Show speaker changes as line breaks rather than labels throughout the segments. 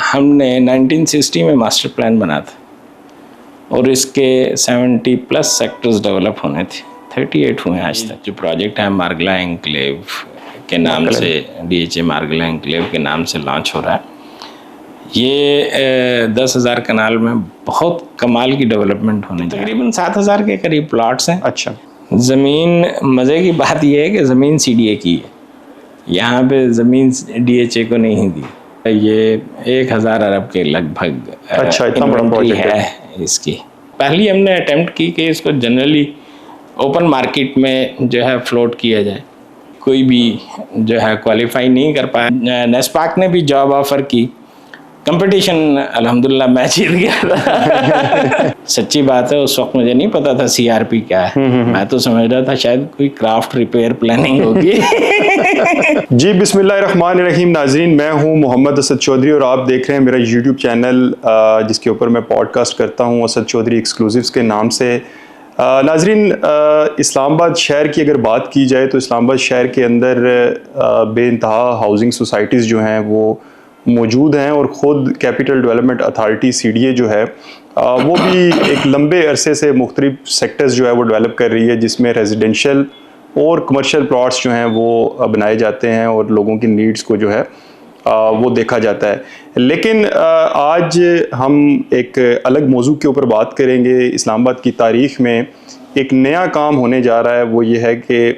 हमने 1960 में master plan बना था और इसके 70+ सेक्टर्स डेवलप होने थे, 38 हुए आज तक। जो प्रोजेक्ट है मार्गला एनक्लेव के नाम से, DHA मार्गला एनक्लेव के नाम से लॉन्च हो रहा है। ये 10,000 कनाल में बहुत कमाल की डेवलपमेंट होने चाहिए। तकरीबन 7,000 के करीब प्लॉट्स हैं।
अच्छा।
ज़मीन, मज़े की बात यह है कि ज़मीन CDA की है, यहाँ पे ज़मीन DHA को नहीं दी। ये 1,000 अरब के लगभग
अच्छा, इतना बड़ा प्रोजेक्ट
है इसकी। पहली हमने अटेम्प्ट की कि इसको जनरली ओपन मार्केट में जो है फ्लोट किया जाए। कोई भी जो है क्वालिफाई नहीं कर पाया। नेस्पाक ने भी जॉब ऑफर की, कंपटीशन अल्हम्दुलिल्लाह मैं जीत गया था। सच्ची बात है, उस वक्त मुझे नहीं पता था CRP क्या है। मैं तो समझ रहा था शायद कोई क्राफ्ट रिपेयर प्लानिंग होगी।
जी बिस्मिल्लाहिर्रहमानिर्रहीम। नाजरीन, मैं हूं मोहम्मद असद चौधरी और आप देख रहे हैं मेरा YouTube चैनल जिसके ऊपर मैं पॉडकास्ट करता हूं असद चौधरी एक्सक्लूसिव्स के नाम से। नाजरीन, इस्लामाबाद शहर की अगर बात की जाए तो इस्लामाबाद शहर के अंदर बेइंतहा हाउसिंग सोसाइटीज़ जो हैं वो मौजूद हैं और ख़ुद कैपिटल डेवलपमेंट अथॉरिटी CDA जो है वो भी एक लंबे अरसे से मुख्तलिफ सेक्टर्स जो है वो डेवलप कर रही है, जिसमें रेजिडेंशियल और कमर्शियल प्लॉट्स जो हैं वो बनाए जाते हैं और लोगों की नीड्स को जो है वो देखा जाता है। लेकिन आज हम एक अलग मौजू के ऊपर बात करेंगे। इस्लामाबाद की तारीख़ में एक नया काम होने जा रहा है, वो ये है कि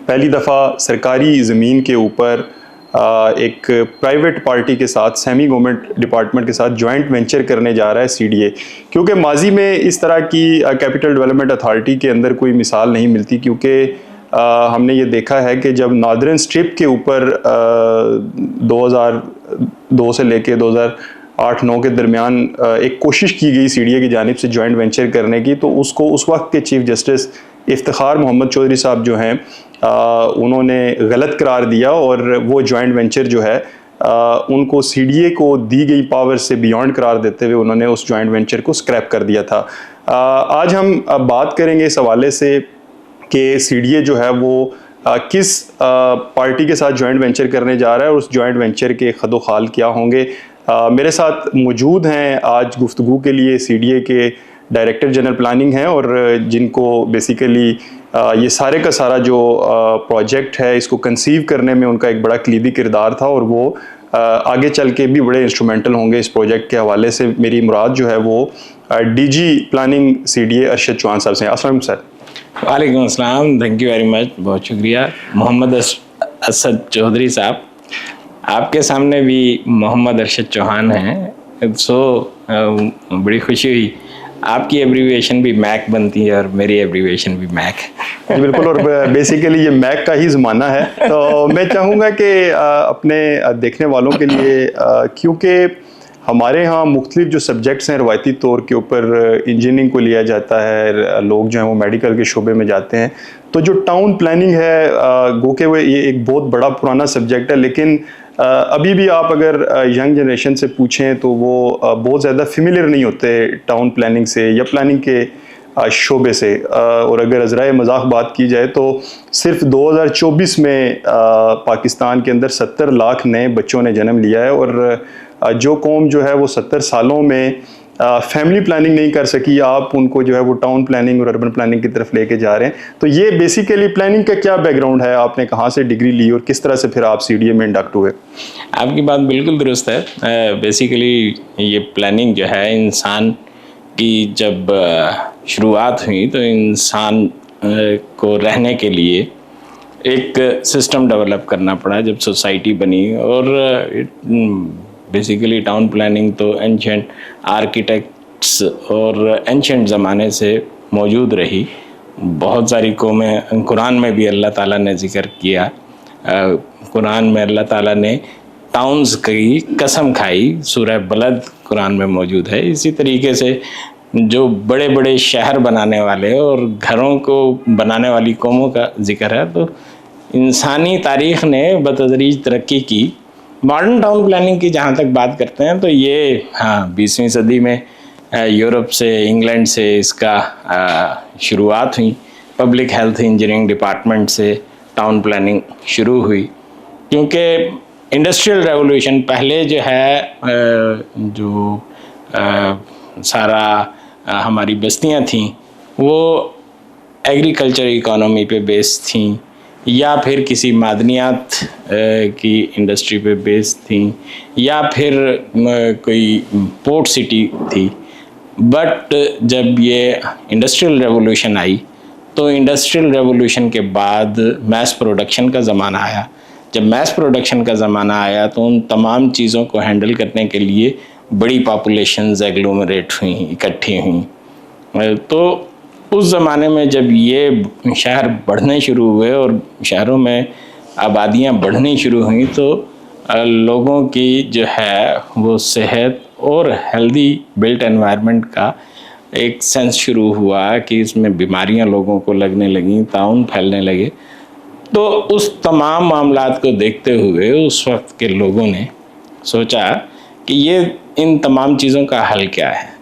पहली दफ़ा सरकारी ज़मीन के ऊपर एक प्राइवेट पार्टी के साथ, सेमी गवर्नमेंट डिपार्टमेंट के साथ जॉइंट वेंचर करने जा रहा है CDA। क्योंकि माजी में इस तरह की कैपिटल डेवलपमेंट अथॉरिटी के अंदर कोई मिसाल नहीं मिलती, क्योंकि हमने ये देखा है कि जब नादरन स्ट्रिप के ऊपर 2002 से लेके 2008-9 के दरमियान एक कोशिश की गई CDA की जानिब से जॉइंट वेंचर करने की, तो उसको उस वक्त के चीफ जस्टिस इफ्तिखार मोहम्मद चौधरी साहब जो हैं उन्होंने गलत करार दिया और वो जॉइंट वेंचर जो है उनको CDA को दी गई पावर से बियॉन्ड करार देते हुए उन्होंने उस जॉइंट वेंचर को स्क्रैप कर दिया था। आज हम बात करेंगे इस हवाले से कि CDA जो है वो किस पार्टी के साथ जॉइंट वेंचर करने जा रहा है और उस जॉइंट वेंचर के खदोखाल क्या होंगे। मेरे साथ मौजूद हैं आज गुफ्तगू के लिए CDA के डायरेक्टर जनरल प्लानिंग हैं और जिनको बेसिकली ये सारे का सारा जो प्रोजेक्ट है इसको कंसीव करने में उनका एक बड़ा कलीदी किरदार था और वो आगे चल के भी बड़े इंस्ट्रूमेंटल होंगे इस प्रोजेक्ट के हवाले से। मेरी मुराद जो है वो DG planning CDA Arshad Chauhan साहब से। अस्सलाम वालेकुम सर।
वालेकुम अस्सलाम, थैंक यू वेरी मच, बहुत शुक्रिया। मोहम्मद असद चौधरी साहब, आपके सामने भी मोहम्मद अरशद चौहान हैं, बड़ी खुशी हुई। आपकी एब्रीविएशन भी मैक बनती है और मेरी एब्रीविएशन भी मैक है।
बिल्कुल, और बेसिकली ये मैक का ही ज़माना है। तो मैं चाहूँगा कि अपने देखने वालों के लिए, क्योंकि हमारे यहाँ मुख्तलिफ जो सब्जेक्ट्स हैं रवायती तौर के ऊपर इंजीनियरिंग को लिया जाता है, लोग जो हैं वो मेडिकल के शोबे में जाते हैं, तो जो टाउन प्लानिंग है गो के वो ये एक बहुत बड़ा पुराना सब्जेक्ट है, लेकिन अभी भी आप अगर यंग जनरेशन से पूछें तो वो बहुत ज़्यादा फेमिलियर नहीं होते टाउन प्लानिंग से या प्लानिंग के शोबे से। और अगर अज़राए मजाक बात की जाए तो सिर्फ 2024 में पाकिस्तान के अंदर 70 लाख नए बच्चों ने जन्म लिया है और जो कौम जो है वो 70 सालों में फैमिली प्लानिंग नहीं कर सकी, आप उनको जो है वो टाउन प्लानिंग और अर्बन प्लानिंग की तरफ लेके जा रहे हैं। तो ये बेसिकली प्लानिंग का क्या बैकग्राउंड है, आपने कहाँ से डिग्री ली और किस तरह से फिर आप CDA में इंडक्ट हुए?
आपकी बात बिल्कुल दुरुस्त है। बेसिकली ये प्लानिंग जो है इंसान की जब शुरुआत हुई तो इंसान को रहने के लिए एक सिस्टम डेवलप करना पड़ा जब सोसाइटी बनी। और बेसिकली टाउन प्लानिंग तो एंशेंट आर्किटेक्ट्स और एंशेंट ज़माने से मौजूद रही। बहुत सारी कौमें, कुरान में भी अल्लाह ताला ने जिक्र किया, कुरान में अल्लाह ताला ने टाउन्स की कसम खाई, सूरह बलद कुरान में मौजूद है। इसी तरीके से जो बड़े बड़े शहर बनाने वाले और घरों को बनाने वाली कौमों का जिक्र है। तो इंसानी तारीख़ ने बतदरीज तरक्की की। मॉडर्न टाउन प्लानिंग की जहाँ तक बात करते हैं तो ये 20वीं सदी में यूरोप से, इंग्लैंड से इसका शुरुआत हुई। पब्लिक हेल्थ इंजीनियरिंग डिपार्टमेंट से टाउन प्लानिंग शुरू हुई, क्योंकि इंडस्ट्रियल रेवोल्यूशन पहले जो है सारा हमारी बस्तियां थीं वो एग्रीकल्चर इकोनॉमी पे बेस्ड थीं या फिर किसी मादनियात की इंडस्ट्री पे बेस्ड थीं या फिर कोई पोर्ट सिटी थी। बट जब ये इंडस्ट्रियल रेवोल्यूशन आई तो इंडस्ट्रियल रेवोल्यूशन के बाद मैस प्रोडक्शन का ज़माना आया। जब मैस प्रोडक्शन का ज़माना आया तो उन तमाम चीज़ों को हैंडल करने के लिए बड़ी पॉपुलेशंस एग्लोमरेट हुई, इकट्ठी हुई। तो उस ज़माने में जब ये शहर बढ़ने शुरू हुए और शहरों में आबादियाँ बढ़नी शुरू हुई तो लोगों की जो है वो सेहत और हेल्दी बिल्ट एनवायरनमेंट का एक सेंस शुरू हुआ कि इसमें बीमारियां लोगों को लगने लगीं, ताउन फैलने लगे। तो उस तमाम मामलात को देखते हुए उस वक्त के लोगों ने सोचा कि ये इन तमाम चीज़ों का हल क्या है।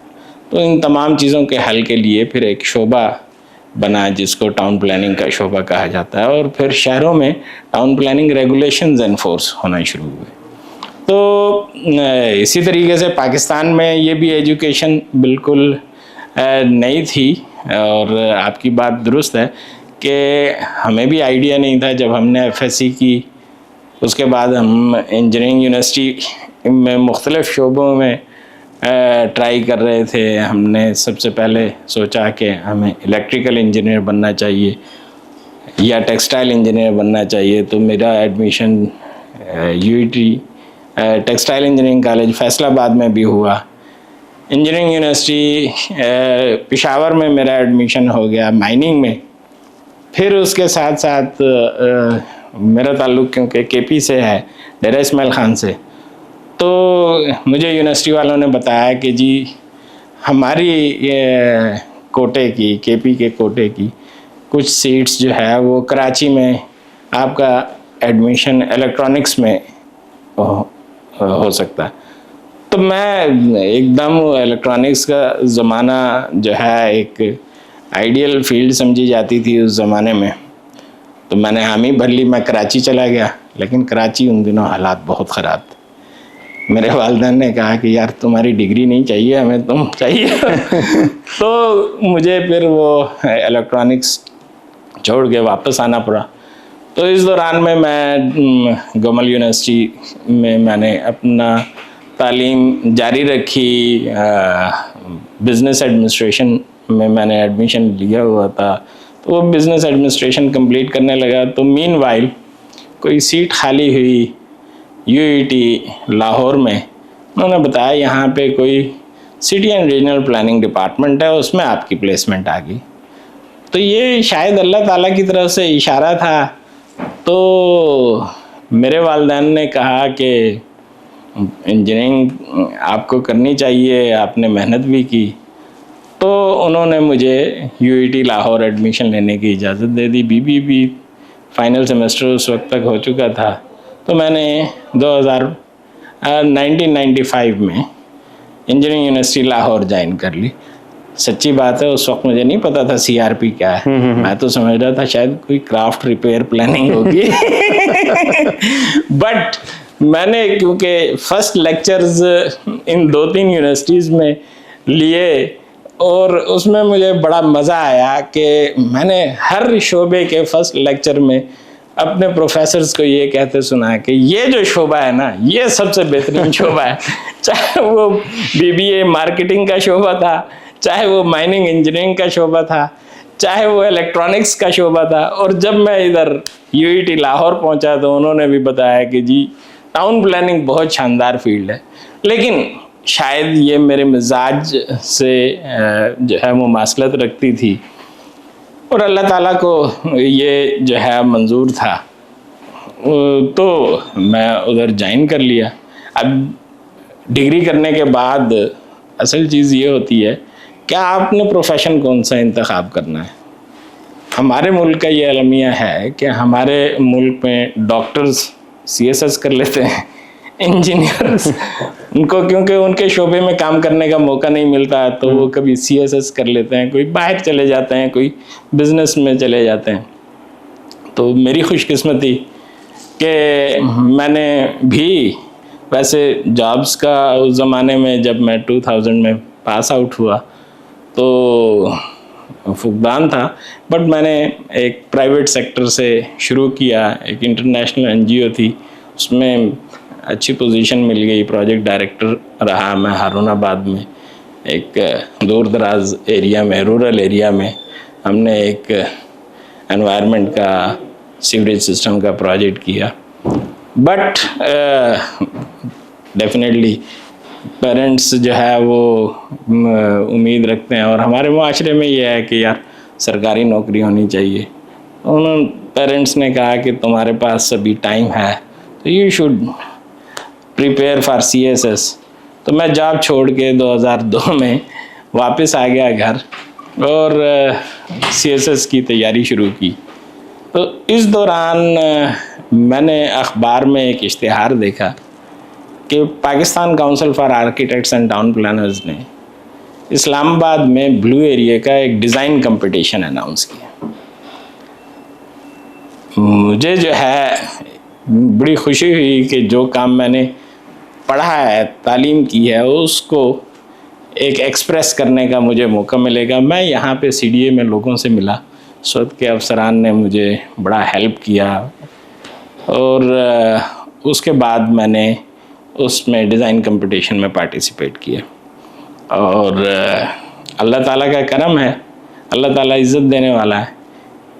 तो इन तमाम चीज़ों के हल के लिए फिर एक शोबा बना जिसको टाउन प्लानिंग का शोबा कहा जाता है और फिर शहरों में टाउन प्लानिंग रेगुलेशंस एनफोर्स होना शुरू हुए। तो इसी तरीके से पाकिस्तान में ये भी एजुकेशन बिल्कुल नई थी और आपकी बात दुरुस्त है कि हमें भी आइडिया नहीं था जब हमने एफएससी की। उसके बाद हम इंजीनियरिंग यूनिवर्सिटी में मुख्तलिफ़ शोबों में ट्राई कर रहे थे। हमने सबसे पहले सोचा कि हमें इलेक्ट्रिकल इंजीनियर बनना चाहिए या टेक्सटाइल इंजीनियर बनना चाहिए। तो मेरा admission UET textile engineering college Faisalabad में भी हुआ। इंजीनियरिंग यूनिवर्सिटी पेशावर में मेरा एडमिशन हो गया माइनिंग में। फिर उसके साथ साथ मेरा ताल्लुक़ क्योंकि केपी से है, डेरा इस्माइल ख़ान से, तो मुझे यूनिवर्सिटी वालों ने बताया कि जी हमारी कोटे की, केपी के कोटे की कुछ सीट्स जो है वो कराची में आपका एडमिशन इलेक्ट्रॉनिक्स में हो सकता है। तो मैं एकदम इलेक्ट्रॉनिक्स का ज़माना जो है एक आइडियल फील्ड समझी जाती थी उस ज़माने में, तो मैंने हामी भर ली। मैं कराची चला गया, लेकिन कराची उन दिनों हालात बहुत ख़राब थे। मेरे वालिदैन ने कहा कि यार तुम्हारी डिग्री नहीं चाहिए हमें, तुम चाहिए। तो मुझे फिर वो इलेक्ट्रॉनिक्स छोड़ के वापस आना पड़ा। तो इस दौरान में मैं गमल यूनिवर्सिटी में मैंने अपना तालीम जारी रखी। बिज़नेस एडमिनिस्ट्रेशन में मैंने एडमिशन लिया हुआ था, तो वो बिज़नेस एडमिनिस्ट्रेशन कंप्लीट करने लगा। तो मीनवाइल कोई सीट खाली हुई यूईटी लाहौर में। उन्होंने बताया यहाँ पे कोई city and regional planning department है, उसमें आपकी प्लेसमेंट आ गई। तो ये शायद अल्लाह ताला की तरफ से इशारा था। तो मेरे वालिदैन ने कहा कि इंजीनियरिंग आपको करनी चाहिए, आपने मेहनत भी की। तो उन्होंने मुझे यूईटी लाहौर एडमिशन लेने की इजाज़त दे दी। बीबी भी फाइनल सेमेस्टर उस वक्त तक हो चुका था। तो मैंने 1995 में इंजीनियरिंग यूनिवर्सिटी लाहौर ज्वाइन कर ली। सच्ची बात है उस वक्त मुझे नहीं पता था सीआरपी क्या है। मैं तो समझ रहा था शायद कोई क्राफ्ट रिपेयर प्लानिंग होगी। बट मैंने क्योंकि फर्स्ट लेक्चर्स इन 2-3 यूनिवर्सिटीज़ में लिए और उसमें मुझे बड़ा मज़ा आया कि मैंने हर शोबे के फर्स्ट लेक्चर में अपने प्रोफेसर्स को ये कहते सुना कि ये जो शोबा है ना, ये सबसे बेहतरीन शोबा है। चाहे वो बीबीए मार्केटिंग का शोबा था, चाहे वो माइनिंग इंजीनियरिंग का शोबा था, चाहे वो इलेक्ट्रॉनिक्स का शोबा था। और जब मैं इधर यूईटी लाहौर पहुंचा तो उन्होंने भी बताया कि जी टाउन प्लानिंग बहुत शानदार फील्ड है। लेकिन शायद ये मेरे मिजाज से जो है मुमासलत रखती थी और अल्लाह ताला को ये जो है मंजूर था, तो मैं उधर ज्वाइन कर लिया। अब डिग्री करने के बाद असल चीज़ ये होती है कि आपने प्रोफेशन कौन सा इंतखाब करना है। हमारे मुल्क का ये अलमिया है कि हमारे मुल्क में डॉक्टर्स सीएसएस कर लेते हैं, इंजीनियर्स उनको क्योंकि उनके शोबे में काम करने का मौका नहीं मिलता तो वो कभी सीएसएस कर लेते हैं, कोई बाहर चले जाते हैं, कोई बिजनेस में चले जाते हैं। तो मेरी खुशकिस्मती कि मैंने भी वैसे जॉब्स का उस ज़माने में जब मैं 2000 में पास आउट हुआ तो फुकदान था, बट मैंने एक प्राइवेट सेक्टर से शुरू किया। एक इंटरनेशनल एनजीओ थी, उसमें अच्छी पोजीशन मिल गई, प्रोजेक्ट डायरेक्टर रहा मैं हारूनाबाद में, एक दूर दराज एरिया में, रूरल एरिया में। हमने एक एनवायरनमेंट का सीवरेज सिस्टम का प्रोजेक्ट किया। बट डेफिनेटली पेरेंट्स जो है वो उम्मीद रखते हैं, और हमारे माशरे में ये है कि यार सरकारी नौकरी होनी चाहिए। उन्होंने पेरेंट्स ने कहा कि तुम्हारे पास अभी टाइम है तो you should prepare for CSS। तो मैं जॉब छोड़ के 2002 में वापस आ गया घर और CSS की तैयारी शुरू की। तो इस दौरान मैंने अखबार में एक इश्तिहार देखा कि Pakistan council for architects and town planners ने इस्लामाबाद में ब्लू एरिया का एक डिज़ाइन कंपटीशन अनाउंस किया। मुझे जो है बड़ी खुशी हुई कि जो काम मैंने पढ़ा है, तालीम की है, उसको एक एक्सप्रेस करने का मुझे मौका मिलेगा। मैं यहाँ पे CDA में लोगों से मिला, उस वक्त के अफसरान ने मुझे बड़ा हेल्प किया, और उसके बाद मैंने उसमें डिज़ाइन कंपटीशन में पार्टिसिपेट किया। और अल्लाह ताला का करम है, अल्लाह ताला इज़्ज़त देने वाला है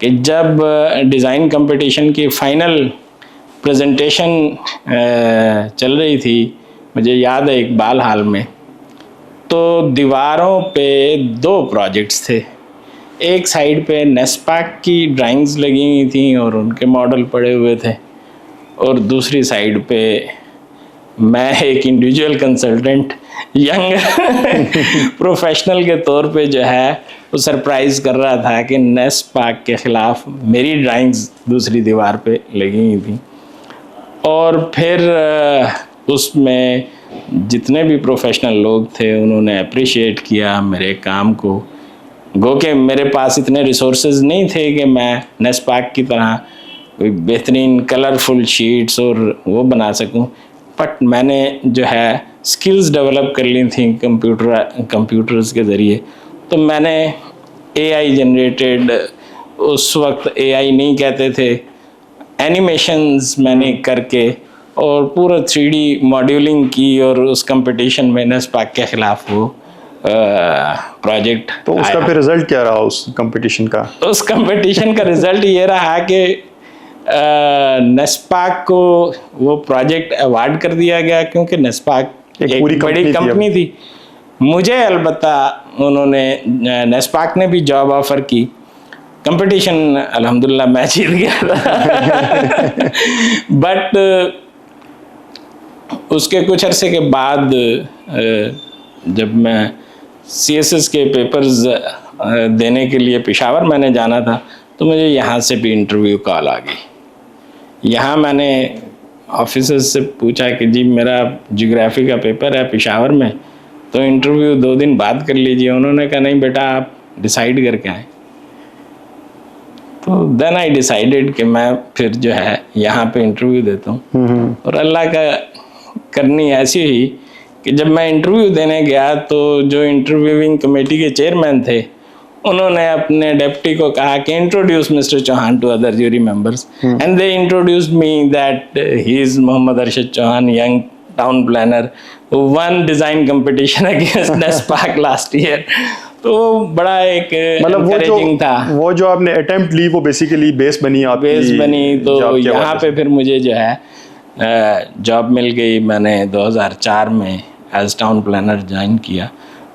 कि जब डिज़ाइन कंपटीशन की फ़ाइनल प्रेजेंटेशन चल रही थी, मुझे याद है इकबाल हाल में, तो दीवारों पे 2 प्रोजेक्ट्स थे। एक साइड पे नेस्पाक की ड्राइंग्स लगी हुई थी और उनके मॉडल पड़े हुए थे, और दूसरी साइड पे मैं एक इंडिविजुअल कंसल्टेंट यंग प्रोफेशनल के तौर पे जो है वो सरप्राइज़ कर रहा था कि नेस्पाक के ख़िलाफ़ मेरी ड्राइंग्स दूसरी दीवार पे लगी हुई थी। और फिर उसमें जितने भी प्रोफेशनल लोग थे उन्होंने अप्रिशिएट किया मेरे काम को। गो के मेरे पास इतने रिसोर्सेज नहीं थे कि मैं नेस्पाक की तरह कोई बेहतरीन कलरफुल शीट्स और वो बना सकूं, बट मैंने जो है स्किल्स डेवलप कर ली थी कंप्यूटर्स के ज़रिए। तो मैंने AI जनरेटेड, उस वक्त AI नहीं कहते थे, एनिमेशंस मैंने करके और पूरा 3D मॉड्यूलिंग की, और उस कंपटीशन में नेस्पाक के ख़िलाफ़ वो प्रोजेक्ट।
तो उसका फिर रिजल्ट क्या रहा उस कंपटीशन का?
उस कंपटीशन का रिजल्ट ये रहा कि नेस्पाक को वो प्रोजेक्ट अवार्ड कर दिया गया, क्योंकि नेस्पाक एक बड़ी कंपनी थी। मुझे अलबत्ता उन्होंने, नेस्पाक ने भी जॉब ऑफर की। कंपटीशन अल्हम्दुलिल्लाह मैं जीत गया था बट उसके कुछ अरसे के बाद जब मैं CSS के पेपर्स देने के लिए पेशावर मैंने जाना था, तो मुझे यहाँ से भी इंटरव्यू कॉल आ गई। यहाँ मैंने ऑफिसर्स से पूछा कि जी मेरा ज्योग्राफी का पेपर है पेशावर में, तो इंटरव्यू 2 दिन बाद कर लीजिए। उन्होंने कहा नहीं बेटा, आप डिसाइड करके आए। तो देन आई डिसाइडेड कि मैं फिर जो है यहाँ पे इंटरव्यू देता हूँ। और अल्लाह का करनी ऐसी हुई कि जब मैं इंटरव्यू देने गया तो जो इंटरव्यूइंग कमेटी के चेयरमैन थे उन्होंने अपने डेप्टी को कहा कि introduce mister Chauhan to other jury members, and they introduced me that he is Mohammad Arshad Chauhan, young town planner who won design competition against NESPAK last year. तो बड़ा एक एनकरेजिंग था।
वो जो आपने अटेम्प्ट ली वो बेसिकली बेस बनी आपकी,
बेस बनी। तो यहाँ पे फिर मुझे जो है जॉब मिल गई। मैंने 2004 में एज टाउन प्लानर ज्वाइन किया।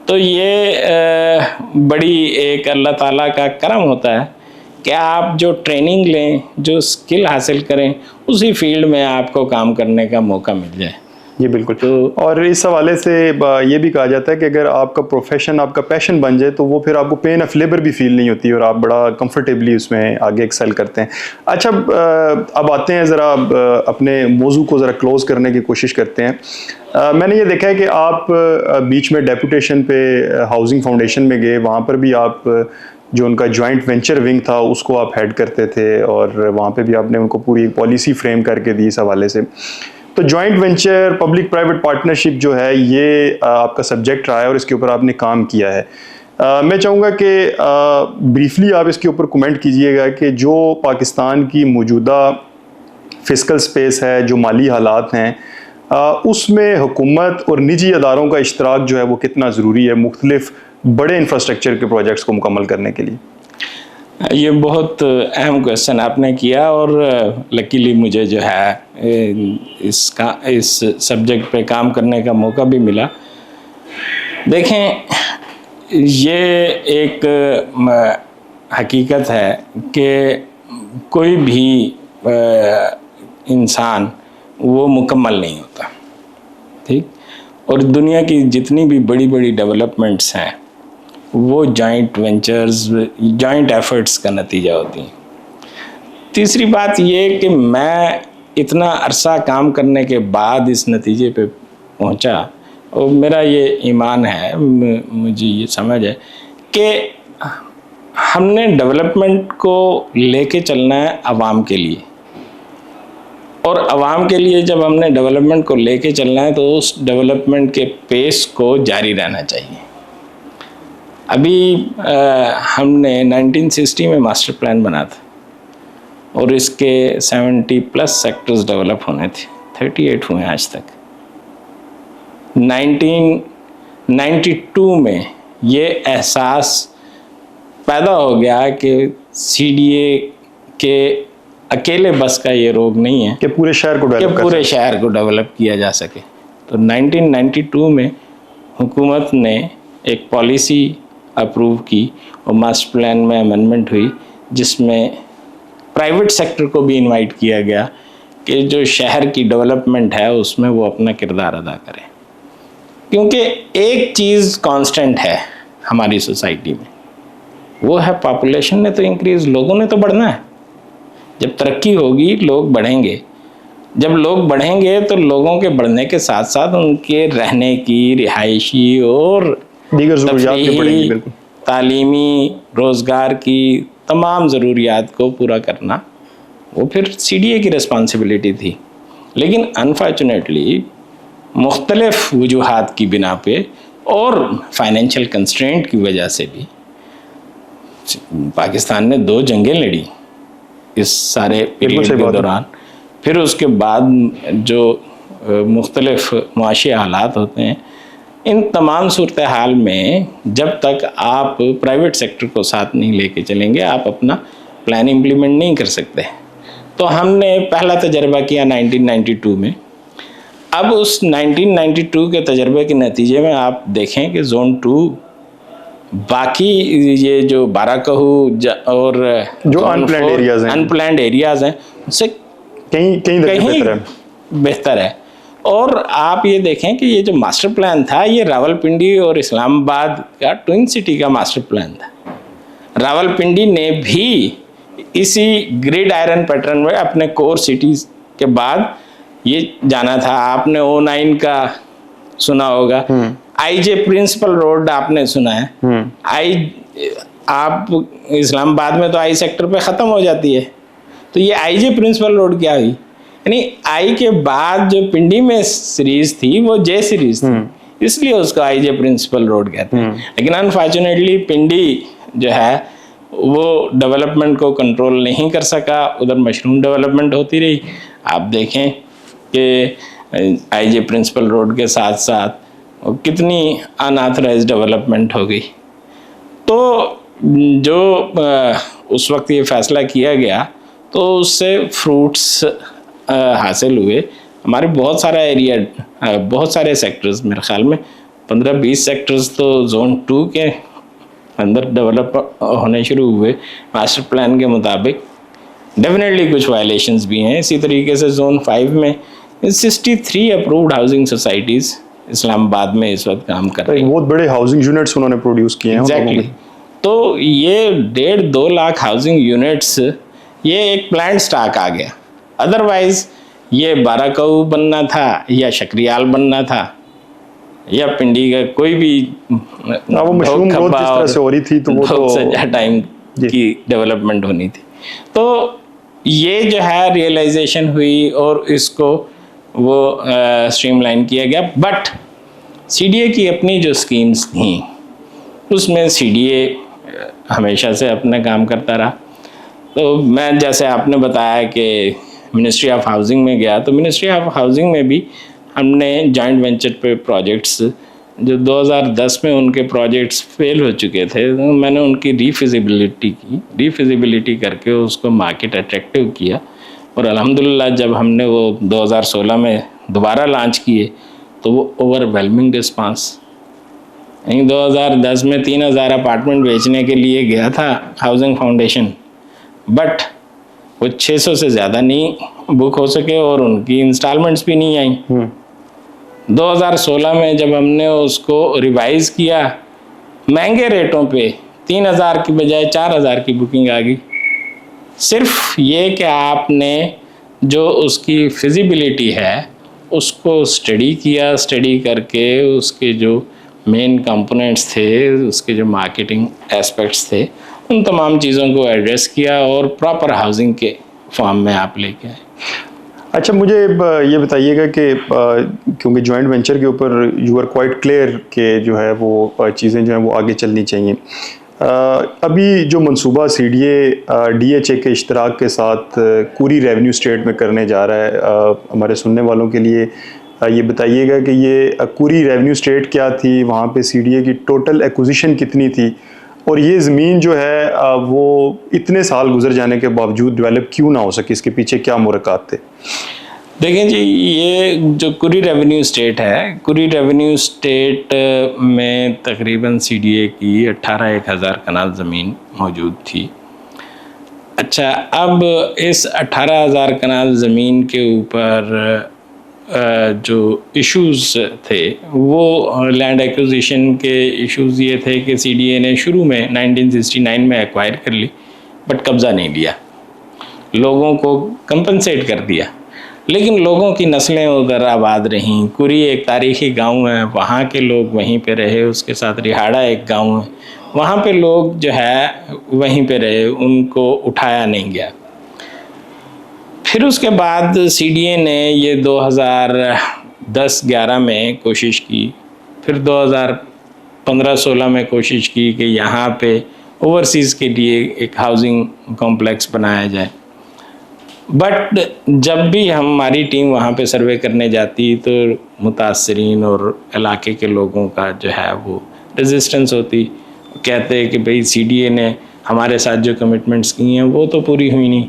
तो ये बड़ी एक अल्लाह ताला का करम होता है कि आप जो ट्रेनिंग लें, जो स्किल हासिल करें, उसी फील्ड में आपको काम करने का मौका मिल जाए।
ये बिल्कुल। तो और इस हवाले से ये भी कहा जाता है कि अगर आपका प्रोफेशन आपका पैशन बन जाए तो वो फिर आपको पेन ऑफ लेबर भी फील नहीं होती और आप बड़ा कंफर्टेबली उसमें आगे एक्सेल करते हैं। अच्छा, अब आते हैं ज़रा अपने मौजू को ज़रा क्लोज़ करने की कोशिश करते हैं। मैंने ये देखा है कि आप बीच में डेपुटेशन पे हाउसिंग फाउंडेशन में गए, वहाँ पर भी आप जो उनका जॉइंट वेंचर विंग था उसको आप हेड करते थे, और वहाँ पे भी आपने उनको पूरी पॉलिसी फ्रेम करके दी इस हवाले से। तो joint venture public private partnership जो है ये आपका सब्जेक्ट रहा है और इसके ऊपर आपने काम किया है। मैं चाहूँगा कि ब्रीफली आप इसके ऊपर कमेंट कीजिएगा कि जो पाकिस्तान की मौजूदा फिस्कल स्पेस है, जो माली हालात हैं, उसमें हुकूमत और निजी अदारों का इश्तराक जो है वो कितना ज़रूरी है मुख्तलिफ बड़े इंफ्रास्ट्रक्चर के प्रोजेक्ट्स को मुकम्मल करने के लिए।
ये बहुत अहम क्वेश्चन आपने किया, और लकीली मुझे जो है इस सब्जेक्ट पे काम करने का मौका भी मिला। देखें, ये एक हकीकत है कि कोई भी इंसान वो मुकम्मल नहीं होता, ठीक। और दुनिया की जितनी भी बड़ी बड़ी डेवलपमेंट्स हैं वो जॉइंट वेंचर्स, जॉइंट एफर्ट्स का नतीजा होती हैं। तीसरी बात ये कि मैं इतना अरसा काम करने के बाद इस नतीजे पे पहुंचा, और मेरा ये ईमान है, मुझे ये समझ है कि हमने डेवलपमेंट को लेके चलना है आवाम के लिए, और आवाम के लिए जब हमने डेवलपमेंट को लेके चलना है तो उस डेवलपमेंट के पेस को जारी रहना चाहिए। अभी हमने 1960 में मास्टर प्लान बना था और इसके 70+ सेक्टर्स डेवलप होने थे, 38 हुए आज तक। 1992 में ये एहसास पैदा हो गया कि CDA के अकेले बस का ये रोग नहीं है
कि पूरे शहर को
डेवलप किया जा सके। तो 1992 में हुकूमत ने एक पॉलिसी अप्रूव की और मास्टर प्लान में अमेंडमेंट हुई, जिसमें प्राइवेट सेक्टर को भी इनवाइट किया गया कि जो शहर की डेवलपमेंट है उसमें वो अपना किरदार अदा करें। क्योंकि एक चीज़ कांस्टेंट है हमारी सोसाइटी में, वो है पॉपुलेशन ने तो इंक्रीज, लोगों ने तो बढ़ना है। जब तरक्की होगी लोग बढ़ेंगे, जब लोग बढ़ेंगे तो लोगों के बढ़ने के साथ साथ उनके रहने की, रिहायशी और
दीगर ज़रूरियात भी बढ़ेंगी। बिल्कुल,
तालीमी, रोज़गार की तमाम ज़रूरियात को पूरा करना वो फिर CDA की रिस्पॉन्सिबिलिटी थी। लेकिन अनफॉर्चुनेटली मुख्तलिफ वजूहात की बिना पे और फाइनेंशियल कंस्ट्रेंट की वजह से भी पाकिस्तान ने 2 जंगें लड़ी इस सारे पीरियड के दौरान। फिर उसके बाद जो मुख्तलिफ मुआशी हालात होते हैं, इन तमाम सूरत हाल में जब तक आप प्राइवेट सेक्टर को साथ नहीं लेके चलेंगे, आप अपना प्लान इम्प्लीमेंट नहीं कर सकते। तो हमने पहला तजर्बा किया 1992 में। अब उस 1992 के तजर्बे के नतीजे में आप देखें कि जोन 2 बाकी ये जो बाराकहू और
जो अनप्लैंड
एरियाज हैं उससे कहीं बेहतर है। और आप ये देखें कि ये जो मास्टर प्लान था ये रावलपिंडी और इस्लामाबाद का ट्विन सिटी का मास्टर प्लान था। रावलपिंडी ने भी इसी ग्रिड आयरन पैटर्न में अपने कोर सिटीज के बाद ये जाना था। आपने O9 का सुना होगा, IJ प्रिंसिपल रोड आपने सुना है। आप इस्लामाबाद में तो I सेक्टर पे ख़त्म हो जाती है, तो ये IJ प्रिंसिपल रोड क्या हुई? यानी I के बाद जो पिंडी में सीरीज थी वो J सीरीज थी, इसलिए उसको IJ प्रिंसिपल रोड कहते हैं। लेकिन अनफॉर्चुनेटली पिंडी जो है वो डेवलपमेंट को कंट्रोल नहीं कर सका, उधर मशरूम डेवलपमेंट होती रही। आप देखें कि IJ प्रिंसिपल रोड के साथ साथ कितनी अनऑथराइज्ड डेवलपमेंट हो गई। तो जो उस वक्त ये फैसला किया गया तो उससे फ्रूट्स हासिल हुए। हमारे बहुत सारा एरिया, बहुत सारे सेक्टर्स, मेरे ख्याल में 15-20 सेक्टर्स तो जोन 2 के अंदर डेवलप होने शुरू हुए मास्टर प्लान के मुताबिक। डेफिनेटली कुछ वायलेशंस भी हैं। इसी तरीके से जोन 5 में 63 अप्रूव्ड हाउसिंग सोसाइटीज़ इस्लामाबाद में इस वक्त काम कर रही हैं।
बहुत बड़े हाउसिंग यूनिट्स उन्होंने प्रोड्यूस किए हैं।
एग्जैक्टली। तो ये 1.5-2 लाख हाउसिंग यूनिट्स, ये एक प्लान स्टॉक आ गया। अदरवाइज ये बाराकहू बनना था या शक्रियाल बनना था, या पिंडी का कोई भी
वो मशरूम ग्रोथ जिस तरह से हो रही थी तो वो तो
सजा टाइम की डेवलपमेंट होनी थी। तो ये जो है रियलाइजेशन हुई और इसको वो स्ट्रीमलाइन किया गया। बट सीडीए की अपनी जो स्कीम्स थी उसमें सीडीए हमेशा से अपना काम करता रहा। तो मैं जैसे आपने बताया कि मिनिस्ट्री ऑफ हाउसिंग में गया, तो मिनिस्ट्री ऑफ हाउसिंग में भी हमने जॉइंट वेंचर पे प्रोजेक्ट्स जो 2010 में उनके प्रोजेक्ट्स फेल हो चुके थे, तो मैंने उनकी रीफिजिबिलिटी करके उसको मार्केट अट्रैक्टिव किया। और अल्हम्दुलिल्लाह जब हमने वो 2016 में दोबारा लॉन्च किए तो वो ओवरवेलमिंग रिस्पांस। 2010 में 3000 अपार्टमेंट बेचने के लिए गया था हाउसिंग फाउंडेशन, बट वो 600 से ज़्यादा नहीं बुक हो सके और उनकी इंस्टॉलमेंट्स भी नहीं आई। 2016 में जब हमने उसको रिवाइज किया, महंगे रेटों पे 3000 की बजाय 4000 की बुकिंग आ गई। सिर्फ ये कि आपने जो उसकी फिजिबिलिटी है उसको स्टडी किया, स्टडी करके उसके जो मेन कंपोनेंट्स थे, उसके जो मार्केटिंग एस्पेक्ट्स थे, उन तमाम चीज़ों को एड्रेस किया और प्रॉपर हाउसिंग के फॉर्म में आप लेके आए।
अच्छा, मुझे ये बताइएगा कि क्योंकि जॉइंट वेंचर के ऊपर यू आर क्वाइट क्लियर कि जो है वो चीज़ें जो हैं वो आगे चलनी चाहिए। अभी जो मंसूबा सीडीए डीएचए के इश्तराक के साथ कुरी रेवेन्यू स्टेट में करने जा रहा है, हमारे सुनने वालों के लिए ये बताइएगा कि ये कुरी रेवेन्यू स्टेट क्या थी, वहाँ पे सीडीए की टोटल एक्विजिशन कितनी थी, और ये ज़मीन जो है वो इतने साल गुजर जाने के बावजूद डेवलप क्यों ना हो सकी, इसके पीछे क्या मुरक्कात थे?
देखें जी, ये जो कुरी रेवेन्यू स्टेट है, कुरी रेवेन्यू स्टेट में तकरीबन सीडीए की 18,000 कनाल ज़मीन मौजूद थी। अच्छा, अब इस 18,000 कनाल ज़मीन के ऊपर जो इश्यूज़ थे वो लैंड एक्विजिशन के इश्यूज़ ये थे कि सीडीए ने शुरू में 1969 में एक्वायर कर ली, बट कब्ज़ा नहीं लिया, लोगों को कंपनसेट कर दिया, लेकिन लोगों की नस्लें उधर आबाद रहीं। कुरी एक तारीख़ी गांव है, वहाँ के लोग वहीं पे रहे, उसके साथ रिहाड़ा एक गांव है, वहाँ पे लोग जो है वहीं पे रहे, उनको उठाया नहीं गया। फिर उसके बाद सीडीए ने ये 2010-11 में कोशिश की, फिर 2015-16 में कोशिश की कि यहाँ पे ओवरसीज़ के लिए एक हाउसिंग कॉम्प्लेक्स बनाया जाए। बट जब भी हमारी टीम वहाँ पे सर्वे करने जाती तो मुतासरीन और इलाके के लोगों का जो है वो रेजिस्टेंस होती, कहते कि भाई सीडीए ने हमारे साथ जो कमिटमेंट्स की हैं वो तो पूरी हुई नहीं।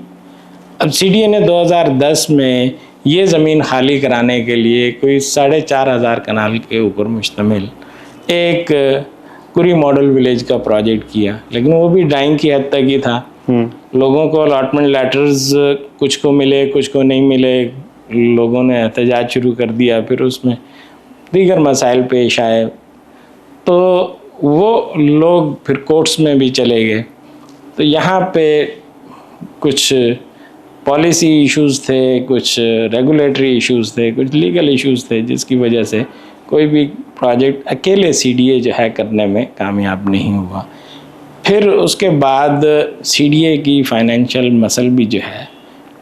अब सीडीए ने 2010 में ये ज़मीन खाली कराने के लिए कोई 4,500 कनाल के ऊपर मुश्तमिल एक कुरी मॉडल विलेज का प्रोजेक्ट किया, लेकिन वो भी ड्राइंग की हद तक ही था। लोगों को अलॉटमेंट लेटर्स कुछ को मिले, कुछ को नहीं मिले, लोगों ने एहतजाज शुरू कर दिया, फिर उसमें दीगर मसाइल पेश आए, तो वो लोग फिर कोर्ट्स में भी चले गए। तो यहाँ पे कुछ पॉलिसी इश्यूज़ थे, कुछ रेगुलेटरी इश्यूज़ थे, कुछ लीगल इश्यूज़ थे, जिसकी वजह से कोई भी प्रोजेक्ट अकेले सीडीए जो है करने में कामयाब नहीं हुआ। फिर उसके बाद सीडीए की फाइनेंशियल मसल भी जो है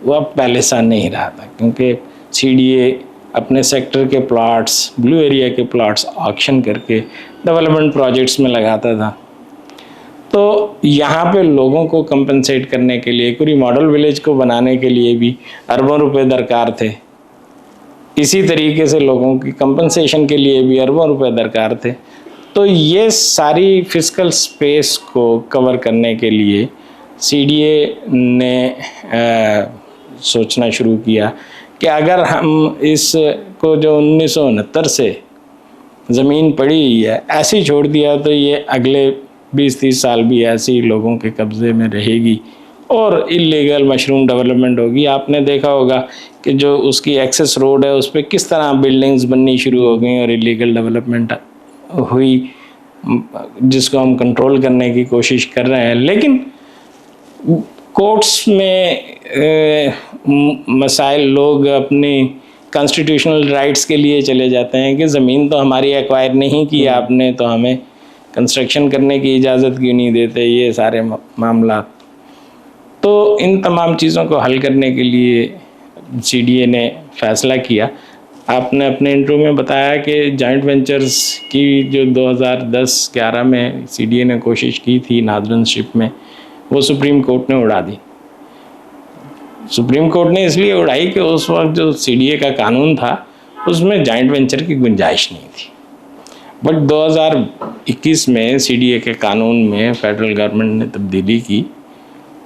वो अब पहले सा नहीं रहा था, क्योंकि सीडीए अपने सेक्टर के प्लॉट्स, ब्लू एरिया के प्लॉट्स ऑक्शन करके डेवलपमेंट प्रोजेक्ट्स में लगाता था। तो यहाँ पे लोगों को कंपनसेट करने के लिए, पूरी मॉडल विलेज को बनाने के लिए भी अरबों रुपए दरकार थे। इसी तरीके से लोगों की कंपनसेशन के लिए भी अरबों रुपए दरकार थे। तो ये सारी फिस्कल स्पेस को कवर करने के लिए सीडीए ने सोचना शुरू किया कि अगर हम इसको जो 1969 से ज़मीन पड़ी हुई है ऐसी छोड़ दिया तो ये अगले 20-30 साल भी ऐसे ही लोगों के कब्ज़े में रहेगी और इलीगल मशरूम डेवलपमेंट होगी। आपने देखा होगा कि जो उसकी एक्सेस रोड है उस पर किस तरह बिल्डिंग्स बननी शुरू हो गई और इलीगल डेवलपमेंट हुई, जिसको हम कंट्रोल करने की कोशिश कर रहे हैं। लेकिन कोर्ट्स में मसाइल, लोग अपनी कॉन्स्टिट्यूशनल राइट्स के लिए चले जाते हैं कि ज़मीन तो हमारी एक्वायर नहीं की आपने, तो हमें कंस्ट्रक्शन करने की इजाज़त क्यों नहीं देते, ये सारे मामला। तो इन तमाम चीज़ों को हल करने के लिए CDA ने फैसला किया। आपने अपने इंटरव्यू में बताया कि जॉइंट वेंचर्स की जो 2010-11 में CDA ने कोशिश की थी नादरनशिप में, वो सुप्रीम कोर्ट ने उड़ा दी। सुप्रीम कोर्ट ने इसलिए उड़ाई कि उस वक्त जो CDA का कानून था उसमें जॉइंट वेंचर की गुंजाइश नहीं थी। बट 2021 में CDA के कानून में फेडरल गवर्नमेंट ने तब्दीली की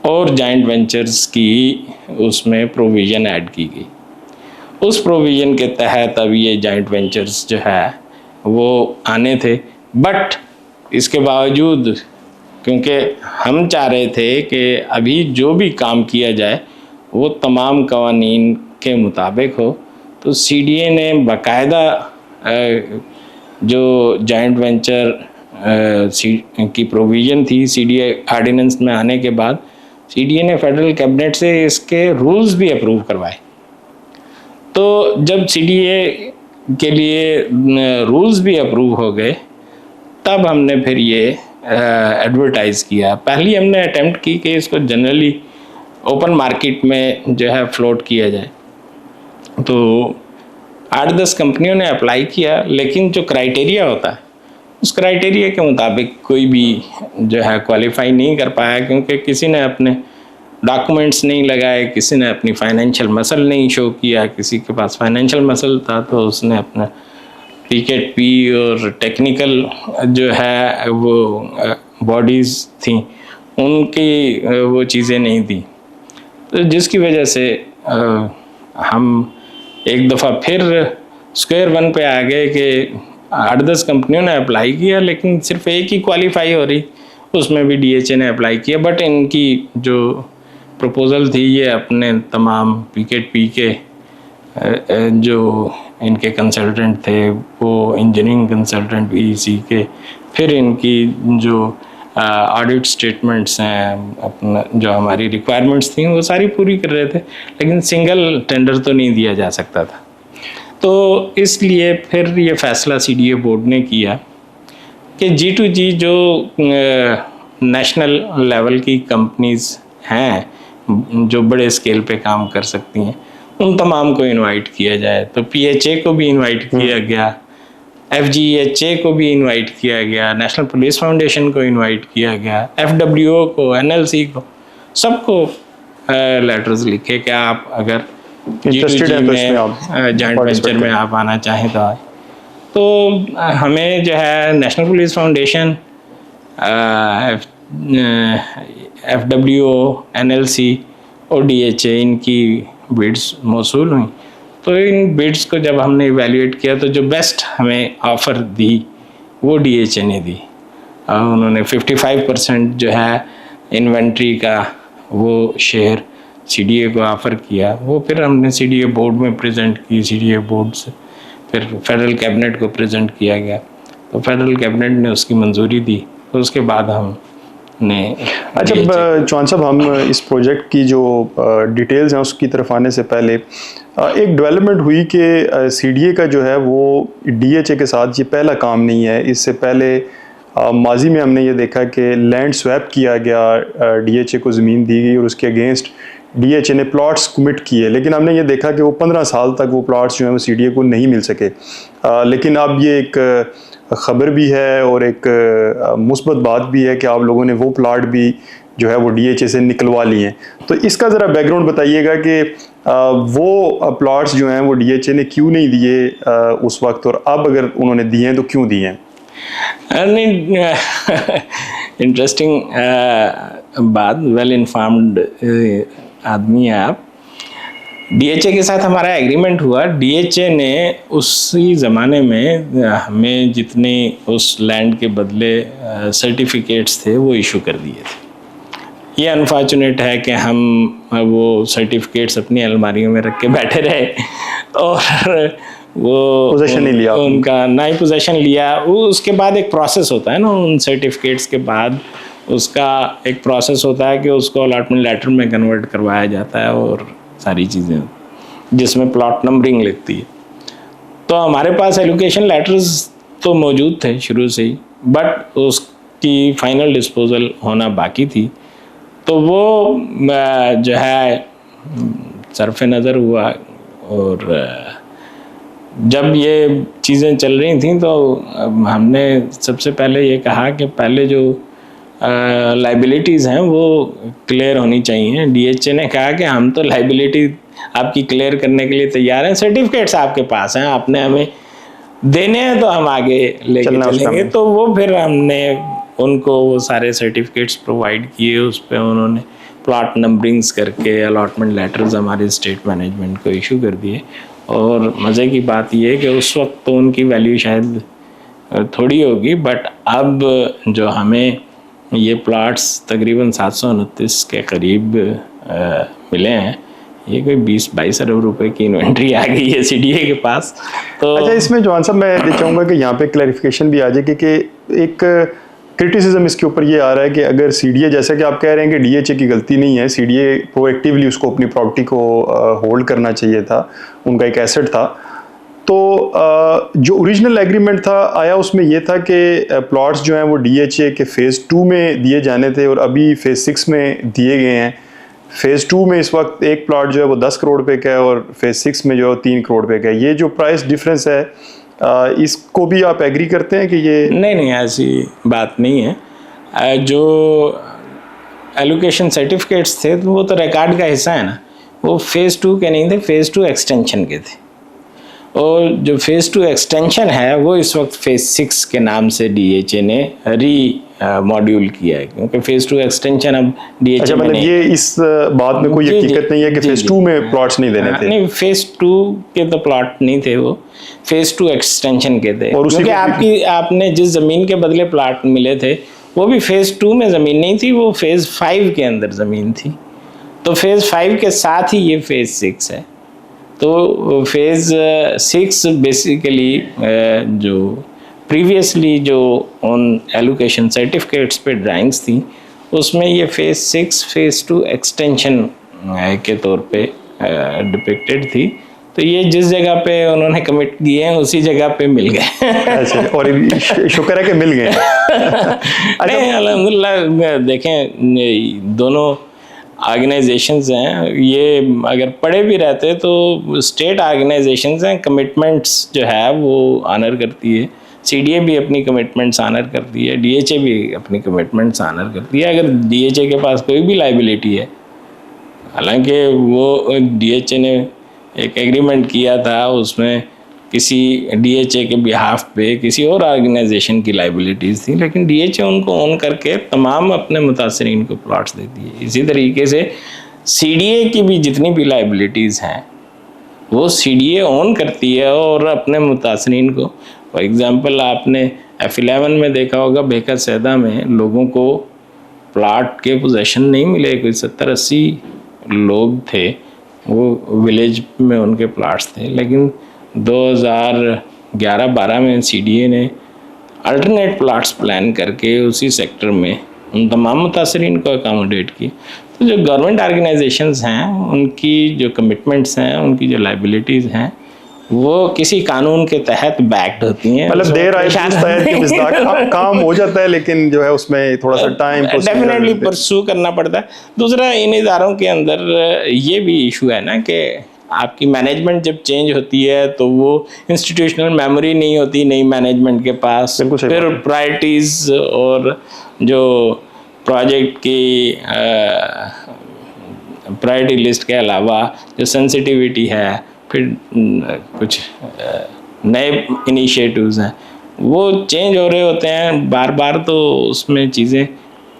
और जॉइंट वेंचर्स की उसमें प्रोविज़न ऐड की गई। उस प्रोविज़न के तहत अब ये जॉइंट वेंचर्स जो है वो आने थे। बट इसके बावजूद, क्योंकि हम चाह रहे थे कि अभी जो भी काम किया जाए वो तमाम कवानीन के मुताबिक हो, तो CDA ने बाकायदा जो जॉइंट वेंचर की प्रोविज़न थी CDA आर्डिनेंस में आने के बाद, CDA ने फेडरल कैबिनेट से इसके रूल्स भी अप्रूव करवाए। तो जब CDA के लिए रूल्स भी अप्रूव हो गए, तब हमने फिर ये एडवर्टाइज़ किया। पहली हमने अटेम्प्ट की कि इसको जनरली ओपन मार्केट में जो है फ्लोट किया जाए। तो 8-10 कंपनियों ने अप्लाई किया, लेकिन जो क्राइटेरिया होता है उस क्राइटेरिया के मुताबिक कोई भी जो है क्वालिफाई नहीं कर पाया, क्योंकि किसी ने अपने डॉक्यूमेंट्स नहीं लगाए, किसी ने अपनी फाइनेंशियल मसल नहीं शो किया, किसी के पास फाइनेंशियल मसल था तो उसने अपना PKP और टेक्निकल जो है वो बॉडीज़ थी उनकी वो चीज़ें नहीं थी। तो जिसकी वजह से हम एक दफ़ा फिर स्क्वायर वन पे आ गए कि 8-10 कंपनियों ने अप्लाई किया, लेकिन सिर्फ एक ही क्वालिफाई हो रही, उसमें भी DHA ने अप्लाई किया। बट इनकी जो प्रपोज़ल थी ये अपने तमाम PKP के जो इनके कंसल्टेंट थे वो इंजीनियरिंग कंसल्टेंट EC के, फिर इनकी जो ऑडिट स्टेटमेंट्स हैं, अपना जो हमारी रिक्वायरमेंट्स थी वो सारी पूरी कर रहे थे, लेकिन सिंगल टेंडर तो नहीं दिया जा सकता था। तो इसलिए फिर ये फैसला CDA बोर्ड ने किया कि G2G जो नेशनल लेवल की कंपनीज़ हैं जो बड़े स्केल पे काम कर सकती हैं, उन तमाम को इनवाइट किया जाए। तो PHA को भी इनवाइट किया गया, FGHA को भी इनवाइट किया गया, नेशनल पुलिस फाउंडेशन को इनवाइट किया गया, FWO को, NLC को, सबको लेटर्स लिखे कि आप अगर G2G में जॉइंट वेंचर में आप आना चाहें तो आए। तो हमें जो है national police foundation, FWO, NLC और DHA इनकी बिड्स मौसूल हुई। तो इन बिड्स को जब हमने इवैल्यूएट किया तो जो बेस्ट हमें ऑफ़र दी वो DHA ने दी। उन्होंने 55% जो है इन्वेंट्री का वो शेयर CDA को ऑफ़र किया। वो फिर हमने CDA बोर्ड में प्रेजेंट की, CDA बोर्ड से फिर फेडरल कैबिनेट को प्रेजेंट किया गया, तो फेडरल कैबिनेट ने उसकी मंजूरी दी। तो उसके बाद हमने
अच्छा चौहान साहब, हम इस प्रोजेक्ट की जो डिटेल्स हैं उसकी तरफ आने से पहले एक डेवलपमेंट हुई कि CDA का जो है वो DHA के साथ ये पहला काम नहीं है। इससे पहले माजी में हमने ये देखा कि लैंड स्वैप किया गया, DHA को ज़मीन दी गई और उसके अगेंस्ट DHA ने प्लॉट्स कमिट किए, लेकिन हमने ये देखा कि वो 15 साल तक वो प्लॉट्स जो हैं वो CDA को नहीं मिल सके। लेकिन अब ये एक ख़बर भी है और एक मुस्बत बात भी है कि आप लोगों ने वो प्लॉट भी जो है वो DHA से निकलवा लिए हैं। तो इसका ज़रा बैकग्राउंड बताइएगा कि वो प्लॉट्स जो हैं वो DHA ने क्यों नहीं दिए उस वक्त, और अब अगर उन्होंने दिए हैं तो क्यों दिए हैं?
नहीं, इंटरेस्टिंग बात, वेल इन्फॉर्म्ड आदमी है आप। DHA के साथ हमारा एग्रीमेंट हुआ। DHA ने उसी ज़माने में हमें जितने उस लैंड के बदले सर्टिफिकेट्स थे वो इशू कर दिए थे। ये अनफॉर्चुनेट है कि हम वो सर्टिफिकेट्स अपनी अलमारियों में रख के बैठे रहे और वो
पोजेशन नहीं लिया,
उनका ना ही पोजेशन लिया। उसके बाद एक प्रोसेस होता है ना, उन सर्टिफिकेट्स के बाद उसका एक प्रोसेस होता है कि उसको अलॉटमेंट लेटर में कन्वर्ट करवाया जाता है और सारी चीज़ें। जिसमें प्लॉट नंबरिंग लिखती है। तो हमारे पास एलोकेशन लेटर्स तो मौजूद थे शुरू से ही, बट उसकी फाइनल डिस्पोजल होना बाकी थी। तो वो जो है सरफ नज़र हुआ, और जब ये चीज़ें चल रही थी तो हमने सबसे पहले ये कहा कि पहले जो लाइबिलिटीज़ हैं वो क्लियर होनी चाहिए। डीएचए ने कहा कि हम तो लाइबिलिटी आपकी क्लियर करने के लिए तैयार हैं, सर्टिफिकेट्स आपके पास हैं, आपने हमें देने हैं तो हम आगे लेके चलेंगे। तो वो फिर हमने उनको वो सारे सर्टिफिकेट्स प्रोवाइड किए, उस पर उन्होंने प्लॉट नंबरिंग्स करके अलॉटमेंट लेटर्स हमारे स्टेट मैनेजमेंट को इशू कर दिए। और मज़े की बात ये है कि उस वक्त तो उनकी वैल्यू शायद थोड़ी होगी, बट अब जो हमें ये प्लॉट्स तकरीबन 729 के करीब मिले हैं, ये कोई 20-22 अरब रुपए की इन्वेंट्री आ गई है सीडीए के पास। तो
अच्छा, इसमें जवान साहब मैं चाहूँगा कि यहाँ पे क्लैरिफिकेशन भी आ जाए कि एक क्रिटिसिज्म इसके ऊपर ये आ रहा है कि अगर सीडीए, जैसा कि आप कह रहे हैं कि डीएचए की गलती नहीं है, सीडीए प्रोएक्टिवली उसको अपनी प्रॉपर्टी को होल्ड करना चाहिए था, उनका एक एसेट था। तो जो ओरिजिनल एग्रीमेंट था आया, उसमें यह था कि प्लॉट्स जो हैं वो डीएचए के फेज़ 2 में दिए जाने थे और अभी फेज़ 6 में दिए गए हैं। फेज़ 2 में इस वक्त एक प्लॉट जो है वो 10 करोड़ रुपए का है और फेज़ 6 में जो है 3 करोड़ रुपए का है। ये जो प्राइस डिफरेंस है, इसको भी आप एग्री करते हैं कि ये
नहीं, ऐसी बात नहीं है। जो एलोकेशन सर्टिफिकेट्स थे तो वो तो रिकॉर्ड का हिस्सा है ना, वो फेज़ 2 के नहीं थे, फेज़ 2 एक्सटेंशन के थे। और जो फेज़ 2 एक्सटेंशन है वो इस वक्त फेज़ 6 के नाम से डीएचए ने री मॉड्यूल किया है, क्योंकि फेज़ 2 एक्सटेंशन अब डीएचए
अच्छा, मतलब ये इस बात में कोई हकीकत नहीं है कि फेज़ 2 में प्लॉट्स नहीं देने थे?
नहीं, फेज़ 2 के तो प्लॉट नहीं थे, वो फेज़ 2 एक्सटेंशन के थे। क्योंकि आपने जिस ज़मीन के बदले प्लॉट मिले थे वो भी फेज़ 2 में ज़मीन नहीं थी, वो फेज़ 5 के अंदर ज़मीन थी। तो फेज़ 5 के साथ ही ये फेज़ 6 है। तो फेज़ 6 बेसिकली जो प्रीवियसली जो ऑन एलोकेशन सर्टिफिकेट्स पे ड्राइंग्स थी, उसमें ये फेज़ 6 फेज़ 2 एक्सटेंशन के तौर पे डिपिक्टेड थी। तो ये जिस जगह पे उन्होंने कमिट किए हैं उसी जगह पे मिल गए।
अच्छा, और शुक्र है कि मिल गए।
नहीं, अल्हम्दुलिल्लाह। देखें, दोनों ऑर्गेनाइजेशंस हैं, ये अगर पढ़े भी रहते तो स्टेट ऑर्गेनाइजेशंस हैं, कमिटमेंट्स जो है वो ऑनर करती है। सीडीए भी अपनी कमिटमेंट्स ऑनर करती है, डीएचए भी अपनी कमिटमेंट्स ऑनर करती है। अगर डीएचए के पास कोई भी लाइबिलिटी है, हालांकि वो डीएचए ने एक एग्रीमेंट किया था, उसमें किसी डीएचए के बिहाफ पे किसी और ऑर्गेनाइजेशन की लाइबिलिटीज़ थी, लेकिन डीएचए उनको ओन करके तमाम अपने मुतासरीन को प्लॉट्स देती है। इसी तरीके से सीडीए की भी जितनी भी लाइबिलिटीज़ हैं वो सीडीए ओन करती है और अपने मुतासरीन को। फॉर एग्ज़ाम्पल, आपने F11 में देखा होगा, बेका सैदा में लोगों को प्लॉट के पोजेशन नहीं मिले, कोई 70-80 लोग थे, वो विलेज में उनके प्लॉट्स थे। लेकिन 2011-12 में सीडीए ने अल्टरनेट प्लॉट्स प्लान करके उसी सेक्टर में उन तमाम मुतासरीन को अकोमोडेट की। तो जो गवर्नमेंट ऑर्गेनाइजेशंस हैं उनकी जो कमिटमेंट्स हैं, उनकी जो लाइबिलिटीज़ हैं, वो किसी कानून के तहत बैक्ड होती हैं।
मतलब देर आए काम हो जाता है, लेकिन जो है उसमें थोड़ा सा टाइम
डेफिनेटली परस्यू करना पड़ता है। दूसरा, इन इदारों के अंदर ये भी इशू है ना कि आपकी मैनेजमेंट जब चेंज होती है तो वो इंस्टीट्यूशनल मेमोरी नहीं होती नई मैनेजमेंट के पास। फिर प्रायोरिटीज़ और जो प्रोजेक्ट की प्रायोरिटी लिस्ट के अलावा जो सेंसिटिविटी है, फिर कुछ नए इनिशिएटिव्स हैं, वो चेंज हो रहे होते हैं बार बार, तो उसमें चीज़ें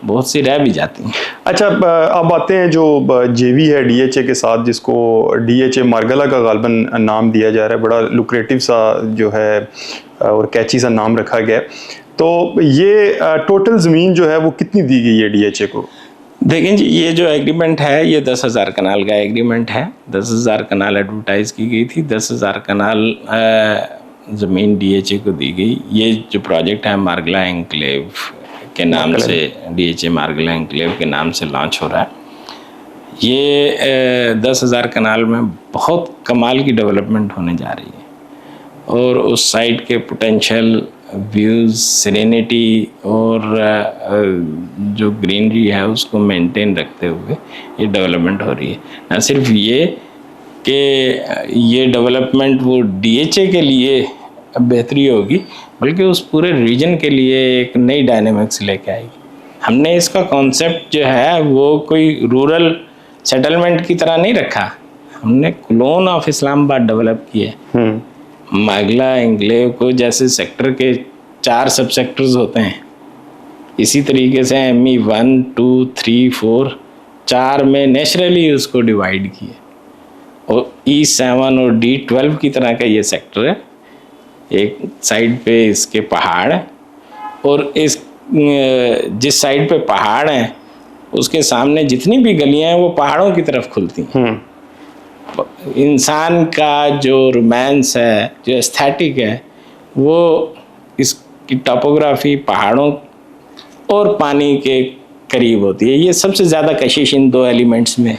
बहुत सी रह भी जाती हैं।
अच्छा, अब आते हैं जो जेवी है डीएचए के साथ, जिसको डीएचए मार्गला का गालबन नाम दिया जा रहा है, बड़ा लुक्रेटिव सा जो है और कैची सा नाम रखा गया। तो ये टोटल ज़मीन जो है वो कितनी दी गई है डीएचए को?
देखें जी, ये जो एग्रीमेंट है ये 10,000 कनाल का एग्रीमेंट है। 10,000 कनाल एडवर्टाइज की गई थी, 10,000 कनाल ज़मीन डीएचए को दी गई। ये जो प्रोजेक्ट है मार्गला एनक्लेव के नाम से, डीएचए मार्गला एनक्लेव के नाम से लॉन्च हो रहा है। ये 10,000 कनाल में बहुत कमाल की डेवलपमेंट होने जा रही है और उस साइड के पोटेंशियल व्यूज़, सेरेनिटी और जो ग्रीनरी है उसको मेंटेन रखते हुए ये डेवलपमेंट हो रही है। ना सिर्फ ये कि ये डेवलपमेंट वो DHA के लिए बेहतरी होगी, बल्कि उस पूरे रीजन के लिए एक नई डायनेमिक्स लेके आएगी। हमने इसका कॉन्सेप्ट जो है वो कोई रूरल सेटलमेंट की तरह नहीं रखा, हमने क्लोन ऑफ इस्लामाबाद डेवलप किया। मागला एंक्लेव को जैसे सेक्टर के 4 सब सेक्टर्स होते हैं, इसी तरीके से ME 1, 2, 3, 4 4 में नेचुरली उसको डिवाइड किया और E7 और D12 की तरह का ये सेक्टर है। एक साइड पे इसके पहाड़ है और इस जिस साइड पे पहाड़ हैं उसके सामने जितनी भी गलियां हैं वो पहाड़ों की तरफ खुलती हैं। इंसान का जो रोमांस है, जो एस्थेटिक है, वो इसकी टोपोग्राफी पहाड़ों और पानी के करीब होती है। ये सबसे ज़्यादा कशिश इन 2 एलिमेंट्स में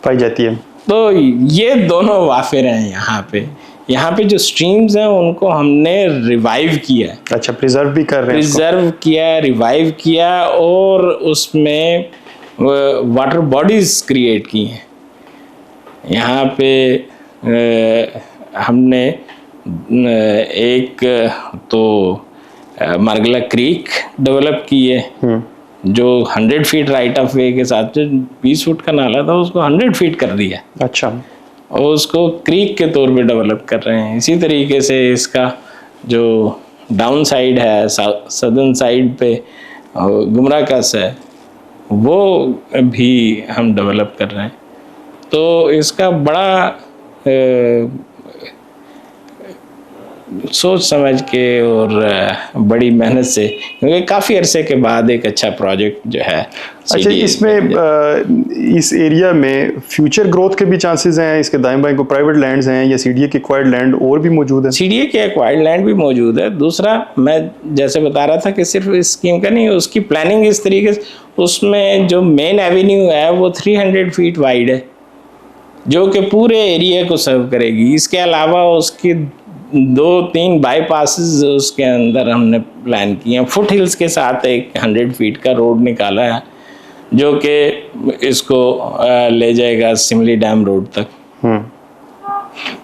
पाई जाती है।
तो ये दोनों वाफिर हैं यहाँ पे। यहाँ पे जो स्ट्रीम्स हैं उनको हमने रिवाइव किया।
अच्छा, प्रिजर्व भी कर रहे हैं।
प्रिजर्व किया, रिवाइव किया और उसमें वाटर बॉडीज क्रिएट की हैं। यहाँ पे हमने एक तो मार्गला क्रीक डेवलप की है जो 100 फीट राइट ऑफ वे के साथ, जो 20 फुट का नाला था उसको 100 फीट कर दिया।
अच्छा,
और उसको क्रीक के तौर पे डेवलप कर रहे हैं। इसी तरीके से इसका जो डाउन साइड है, सदर्न साइड पे गुमराकस है, वो भी हम डेवलप कर रहे हैं। तो इसका बड़ा सोच समझ के और बड़ी मेहनत से, क्योंकि काफ़ी अरसे के बाद एक अच्छा प्रोजेक्ट जो है।
अच्छा, इसमें इस एरिया में फ्यूचर ग्रोथ के भी चांसेस हैं? इसके दाएं बाएं को प्राइवेट लैंड्स हैं या CDA के एक्वायर्ड लैंड और भी मौजूद है?
CDA के एक्वायर्ड लैंड भी मौजूद है। दूसरा, मैं जैसे बता रहा था कि सिर्फ इस स्कीम का नहीं, उसकी प्लानिंग इस तरीके से, उसमें जो मेन एवेन्यू है वो 300 फीट वाइड है जो कि पूरे एरिया को सर्व करेगी। इसके अलावा उसकी 2-3 बाईपासेस उसके अंदर हमने प्लान किए हैं। फुट हिल्स के साथ एक 100 फीट का रोड निकाला है जो कि इसको ले जाएगा सिमली डैम रोड तक।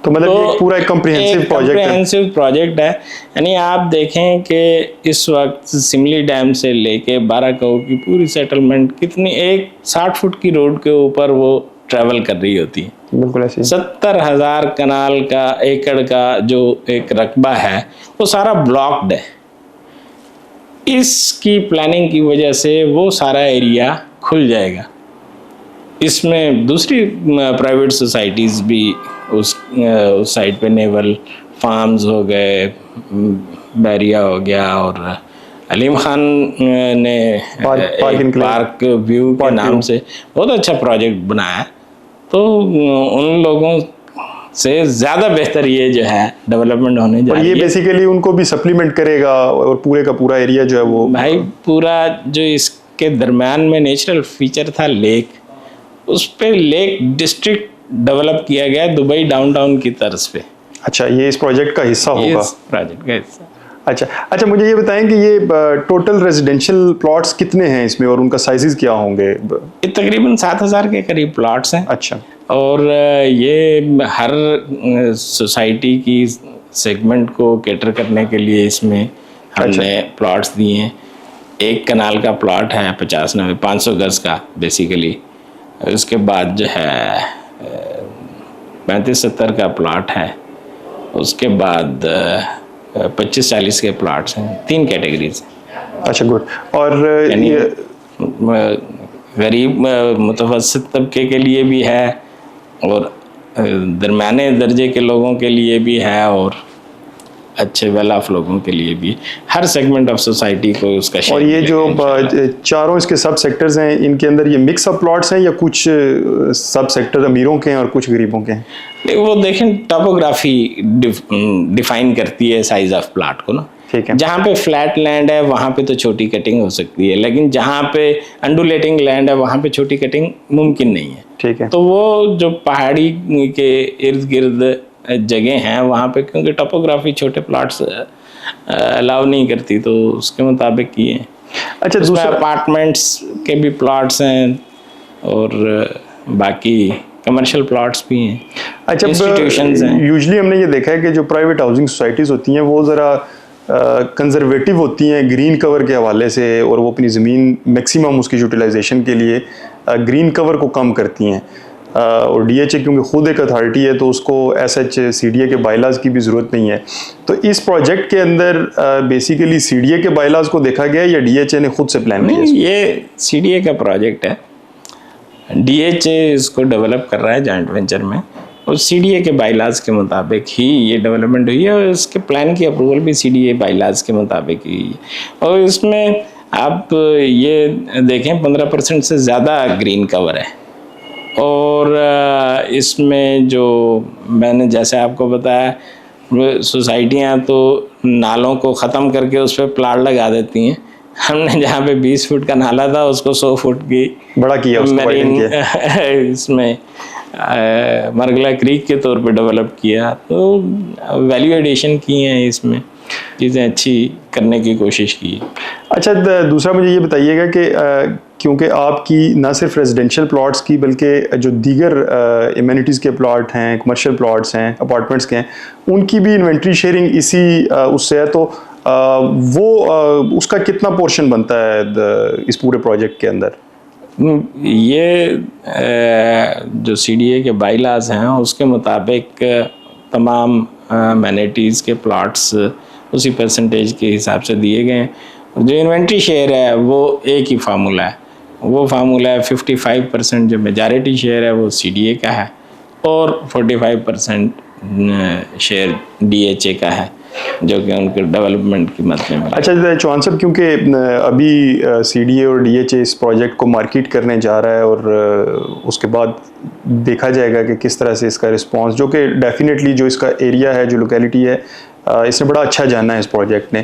तो मतलब ये पूरा एक कॉम्प्रिहेंसिव
प्रोजेक्ट है। यानी आप देखें कि इस वक्त सिमली डैम से लेके 12 गाँव की पूरी सेटलमेंट कितनी, एक 60 फुट की रोड के ऊपर वो ट्रैवल कर रही होती है।
बिल्कुल ऐसे
70,000 कनाल का एकड़ का जो एक रकबा है वो सारा ब्लॉक्ड है। इसकी प्लानिंग की वजह से वो सारा एरिया खुल जाएगा। इसमें दूसरी प्राइवेट सोसाइटीज़ भी उस साइड पे नेवल फार्म्स हो गए, बैरिया हो गया, और अलीम खान ने पार्क व्यू के नाम से बहुत अच्छा प्रोजेक्ट बनाया। तो उन लोगों से ज़्यादा बेहतर ये जो है डेवलपमेंट होने जा रही है।
ये बेसिकली उनको भी सप्लीमेंट करेगा और पूरे का पूरा एरिया जो है वो,
भाई पूरा जो इसके दरम्यान में नेचुरल फीचर था लेक, उस पे लेक डिस्ट्रिक्ट डेवलप किया गया दुबई डाउनटाउन की तर्ज पे।
अच्छा, ये इस प्रोजेक्ट का हिस्सा होगा?
इस प्रोजेक्ट का हिस्सा।
अच्छा, मुझे ये बताएं कि ये टोटल रेजिडेंशियल प्लॉट्स कितने हैं इसमें और उनका साइजेस क्या होंगे?
ये तकरीबन 7,000 के करीब प्लॉट्स हैं।
अच्छा,
और ये हर सोसाइटी की सेगमेंट को कैटर करने के लिए इसमें हमने प्लॉट्स दिए हैं। एक कनाल का प्लॉट है 500 गज का बेसिकली। उसके बाद जो है 35-70 का प्लॉट है। उसके बाद 25-40 के प्लॉट्स हैं। 3 कैटेगरीज हैं।
अच्छा, गुड। और
यानी गरीब मुतवस्सित तबके के लिए भी है और दरमियाने दर्जे के लोगों के लिए भी है और अच्छे वेल ऑफ लोगों के लिए भी, हर सेगमेंट ऑफ सोसाइटी को उसका।
और ये जो चारों इसके सब सेक्टर्स हैं, इनके अंदर ये मिक्स ऑफ प्लॉट्स हैं या कुछ सब सेक्टर अमीरों के हैं और कुछ गरीबों के हैं?
वो देखें, टोपोग्राफी डिफाइन करती है साइज ऑफ प्लॉट को ना।
ठीक है।
जहाँ पे फ्लैट लैंड है वहाँ पे तो छोटी कटिंग हो सकती है, लेकिन जहाँ पे अंडुलेटिंग लैंड है वहाँ पे छोटी कटिंग मुमकिन नहीं है।
ठीक है।
तो वो जो पहाड़ी के इर्द गिर्द जगह हैं वहाँ पे, क्योंकि टोपोग्राफी छोटे प्लॉट्स अलाउ नहीं करती, तो उसके मुताबिक किए।
अच्छा,
उसमें
दूसरा
अपार्टमेंट्स के भी प्लॉट्स हैं और बाकी कमर्शियल प्लॉट्स भी हैं।
अच्छा,
इंस्टीट्यूशंस हैं।
यूजुअली हमने ये देखा है कि जो प्राइवेट हाउसिंग सोसाइटीज़ होती हैं वो ज़रा कंजर्वेटिव होती हैं ग्रीन कवर के हवाले से, और वो अपनी ज़मीन मैक्सिमम उसकी यूटिलाइजेशन के लिए ग्रीन कवर को कम करती हैं। और डीएचए क्योंकि खुद एक अथॉरिटी है तो उसको एसएच सीडीए के बायलाज की भी ज़रूरत नहीं है। तो इस प्रोजेक्ट के अंदर बेसिकली सीडीए के बायलाज को देखा गया या डीएचए ने खुद से प्लान किया?
नहीं, ये सीडीए का प्रोजेक्ट है, डीएचए इसको डेवलप कर रहा है जॉइंट वेंचर में, और सीडीए के बायलाज के मुताबिक ही ये डेवलपमेंट हुई है, और इसके प्लान की अप्रूवल भी सीडीए बायलाज के मुताबिक ही है। और इसमें आप ये देखें 15% से ज़्यादा ग्रीन कवर है, और इसमें जो मैंने जैसे आपको बताया सोसाइटियाँ तो नालों को ख़त्म करके उस पर प्लाट लगा देती हैं। हमने जहाँ पे 20 फुट का नाला था उसको 100 फुट की
बड़ा किया,
मरीन इसमें मरगला क्रीक के तौर पे डेवलप किया। तो वैल्यू एडिशन की हैं, इसमें चीज़ें अच्छी करने की कोशिश की।
अच्छा, दूसरा मुझे ये बताइएगा कि क्योंकि आपकी ना सिर्फ रेजिडेंशियल प्लॉट्स की बल्कि जो दीगर एमिनिटीज़ के प्लॉट हैं, कमर्शियल प्लॉट्स हैं, अपार्टमेंट्स के हैं, उनकी भी इन्वेंट्री शेयरिंग इसी उससे है, तो वो उसका कितना पोर्शन बनता है इस पूरे प्रोजेक्ट के अंदर?
ये जो सीडीए के बायलाज हैं उसके मुताबिक तमाम एमिनिटीज़ के प्लॉट्स उसी परसेंटेज के हिसाब से दिए गए हैं। जो इन्वेंट्री शेयर है वो एक ही फार्मूला है, वो फार्मूला है 55% जो मेजॉरिटी शेयर है वो सीडीए का है, और 45% शेयर डीएचए का है, जो कि उनके डेवलपमेंट की मद में।
अच्छा चौहान साहब, क्योंकि अभी सीडीए और डीएचए इस प्रोजेक्ट को मार्केट करने जा रहा है, और उसके बाद देखा जाएगा कि किस तरह से इसका रिस्पांस, जो कि डेफिनेटली जो इसका एरिया है, जो लोकेलिटी है, इसने बड़ा अच्छा जाना है इस प्रोजेक्ट ने।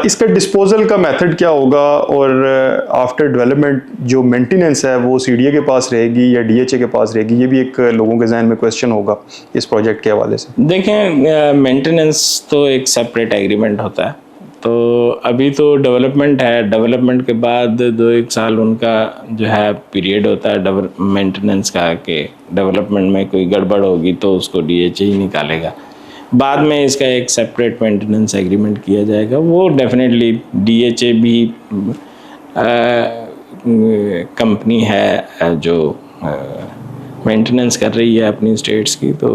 इसका डिस्पोजल का मेथड क्या होगा, और आफ्टर डेवलपमेंट जो मेंटेनेंस है वो सीडीए के पास रहेगी या डीएचए के पास रहेगी? ये भी एक लोगों के जहन में क्वेश्चन होगा इस प्रोजेक्ट के हवाले से।
देखें, मेंटेनेंस तो एक सेपरेट एग्रीमेंट होता है, तो अभी तो डेवलपमेंट है, डेवलपमेंट के बाद 2-1 साल उनका जो है पीरियड होता है मेंटेनेंस का, कि डेवलपमेंट में कोई गड़बड़ होगी तो उसको डीएचए ही निकालेगा। बाद में इसका एक सेपरेट मेंटेनेंस एग्रीमेंट किया जाएगा। वो डेफिनेटली डीएचए भी कंपनी है जो मेंटेनेंस कर रही है अपनी स्टेट्स की। तो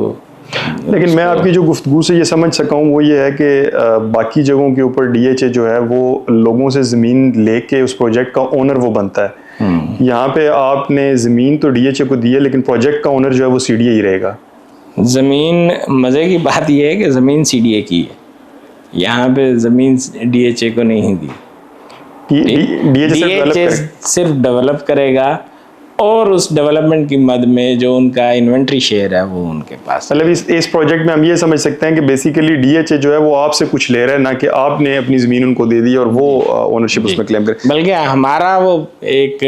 लेकिन मैं आपकी जो गुफ्तगू से ये समझ सका हूँ वो ये है कि बाकी जगहों के ऊपर डीएचए जो है वो लोगों से ज़मीन लेके उस प्रोजेक्ट का ओनर वो बनता है। यहाँ पे आपने ज़मीन तो डीएचए को दी है, लेकिन प्रोजेक्ट का ओनर जो है वो सीडीए ही रहेगा।
ज़मीन, मज़े की बात यह है कि ज़मीन सीडीए की है, यहाँ पे ज़मीन डीएचए को नहीं दी। डीएचए सिर्फ डेवलप करेगा, और उस डेवलपमेंट की मद में जो उनका इन्वेंट्री शेयर है वो उनके पास।
मतलब इस प्रोजेक्ट में हम ये समझ सकते हैं कि बेसिकली डीएचए जो है वो आपसे कुछ ले रहा है, ना कि आपने अपनी ज़मीन उनको दे दी और वो ओनरशिप उसमें क्लेम करे।
बल्कि हमारा वो एक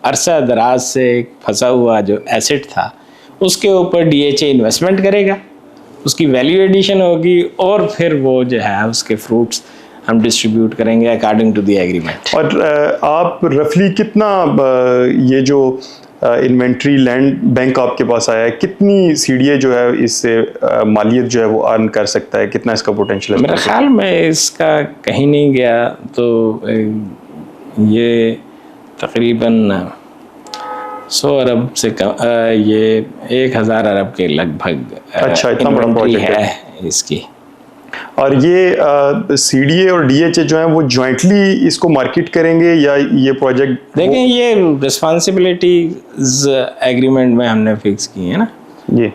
अरसा दराज से एक फंसा हुआ जो एसेट था उसके ऊपर डीएचए इन्वेस्टमेंट करेगा, उसकी वैल्यू एडिशन होगी, और फिर वो जो है उसके फ्रूट्स हम डिस्ट्रीब्यूट करेंगे अकॉर्डिंग टू द एग्रीमेंट।
और आप रफली कितना ये जो इन्वेंट्री लैंड बैंक आपके पास आया है, कितनी सीडीए जो है इससे मालियत जो है वो अर्न कर सकता है, कितना इसका पोटेंशियल है?
मेरे ख्याल में इसका कहीं नहीं गया तो ये तकरीबन 100 अरब से कम, ये 1000 अरब के लगभग।
अच्छा, इतना बड़ा प्रोजेक्ट
है इसकी।
और ये सीडीए और डीएचए जो है वो जॉइंटली इसको मार्केट करेंगे या ये प्रोजेक्ट?
देखें, ये रिस्पॉन्सिबिलिटीज एग्रीमेंट में हमने फिक्स की है ना,
ये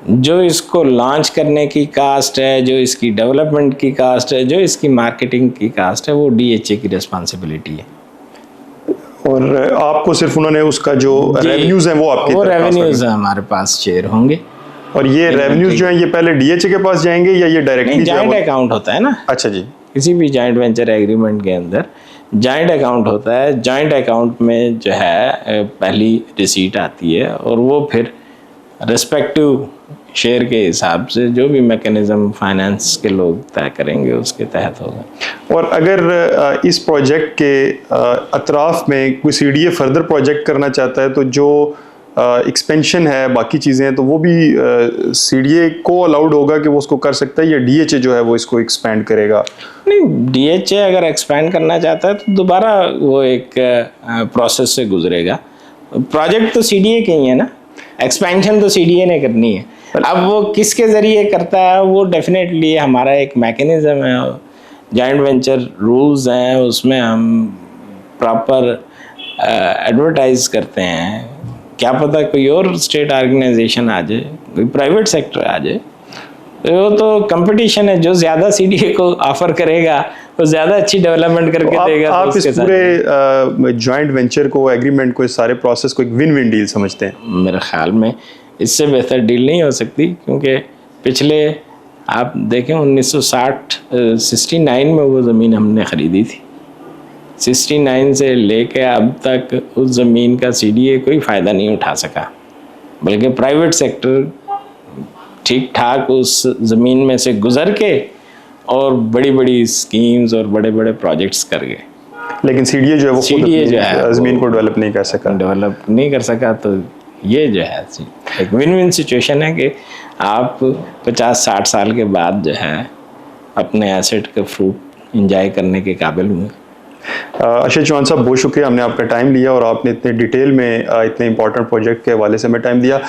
जो इसको लॉन्च करने की कास्ट है, जो इसकी डेवलपमेंट की कास्ट है, जो इसकी मार्केटिंग की कास्ट है, वो डीएचए की रिस्पॉन्सिबिलिटी है।
और आपको सिर्फ उन्होंने उसका जो रेवेन्यूज हैं वो आपके,
वो रेवेन्यूज हमारे पास शेयर होंगे।
और ये रेवेन्यूज जो हैं ये पहले डीएचए के पास जाएंगे या ये डायरेक्टली
जॉइंट अकाउंट होता है ना?
अच्छा जी,
किसी भी जॉइंट वेंचर एग्रीमेंट के अंदर जॉइंट अकाउंट होता है। जॉइंट अकाउंट में जो है पहली रिसीट आती है और वो फिर रिस्पेक्टिव शेयर के हिसाब से जो भी मैकेनिज्म फाइनेंस के लोग तय करेंगे उसके तहत होगा।
और अगर इस प्रोजेक्ट के अतराफ में कोई सीडीए फर्दर प्रोजेक्ट करना चाहता है तो जो एक्सपेंशन है बाकी चीज़ें हैं तो वो भी सीडीए को अलाउड होगा कि वो उसको कर सकता है, या डीएचए जो है वो इसको एक्सपेंड करेगा?
नहीं, डीएचए अगर एक्सपेंड करना चाहता है तो दोबारा वो एक प्रोसेस से गुजरेगा। प्रोजेक्ट तो सीडीए के ही है ना, एक्सपेंशन तो सीडीए ने करनी है। अब वो किसके ज़रिए करता है वो डेफिनेटली हमारा एक मैकेनिज़्म है, जॉइंट वेंचर रूल्स हैं, उसमें हम प्रॉपर एडवर्टाइज करते हैं। क्या पता कोई और स्टेट ऑर्गेनाइजेशन आ जाए, कोई प्राइवेट सेक्टर आ जाए, तो वो तो कंपटीशन है। जो ज़्यादा सीडीए को ऑफर करेगा वो ज़्यादा अच्छी डेवलपमेंट करके देगा।
आप इस पूरे जॉइंट वेंचर को, एग्रीमेंट को, इस सारे प्रोसेस को एक विन विन डील समझते हैं?
मेरे ख्याल में इससे बेहतर डील नहीं हो सकती, क्योंकि पिछले आप देखें 1969 में वो ज़मीन हमने ख़रीदी थी। 69 से लेके अब तक उस ज़मीन का सीडीए कोई फ़ायदा नहीं उठा सका, बल्कि प्राइवेट सेक्टर ठीक ठाक उस ज़मीन में से गुज़र के और बड़ी बड़ी स्कीम्स और बड़े बड़े प्रोजेक्ट्स कर गए।
लेकिन सीडीए जो है वो ज़मीन को डेवलप नहीं कर सका।
तो ये जो है एक विन विन सिचुएशन है कि आप 50-60 साल के बाद जो है अपने एसेट का फ्रूट एंजॉय करने के काबिल हुए।
अरशद चौहान साहब, बहुत शुक्रिया, हमने आपका टाइम लिया और आपने इतने डिटेल में इतने इंपॉर्टेंट प्रोजेक्ट के हवाले से हमें टाइम दिया।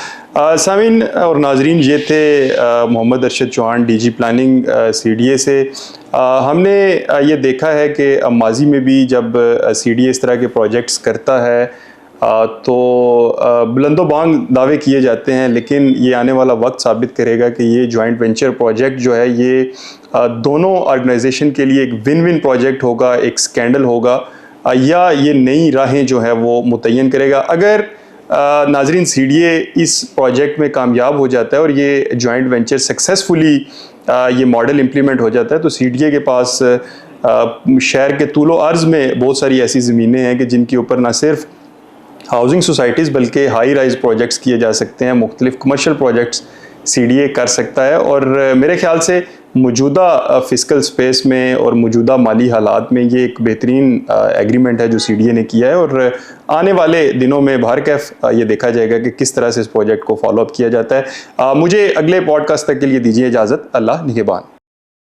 सामीन और नाजरीन, ये थे Mohammad Arshad Chauhan, DG planning CDA से। हमने ये देखा है कि माजी में भी जब सीडीए इस तरह के प्रोजेक्ट्स करता है तो बुलंदोबांग दावे किए जाते हैं, लेकिन ये आने वाला वक्त साबित करेगा कि ये जॉइंट वेंचर प्रोजेक्ट जो है ये दोनों ऑर्गेनाइजेशन के लिए एक विन विन प्रोजेक्ट होगा, एक स्कैंडल होगा, या ये नई राहें जो है वो मुतय्यन करेगा। अगर नाजरीन सीडीए इस प्रोजेक्ट में कामयाब हो जाता है और ये जॉइंट वेंचर सक्सेसफुली ये मॉडल इम्प्लीमेंट हो जाता है तो सीडीए के पास शहर के तूलो अर्ज़ में बहुत सारी ऐसी ज़मीनें हैं कि जिनके ऊपर ना सिर्फ हाउसिंग सोसाइटीज़ बल्कि हाई राइज प्रोजेक्ट्स किए जा सकते हैं, मुख्तलिफ कमर्शियल प्रोजेक्ट्स सीडीए कर सकता है। और मेरे ख्याल से मौजूदा फिस्कल स्पेस में और मौजूदा माली हालात में ये एक बेहतरीन एग्रीमेंट है जो सीडीए ने किया है, और आने वाले दिनों में बहरकैफ ये देखा जाएगा कि किस तरह से इस प्रोजेक्ट को फॉलोअप किया जाता है। मुझे अगले पॉडकास्ट तक के लिए दीजिए इजाज़त। अल्लाह निगहबान।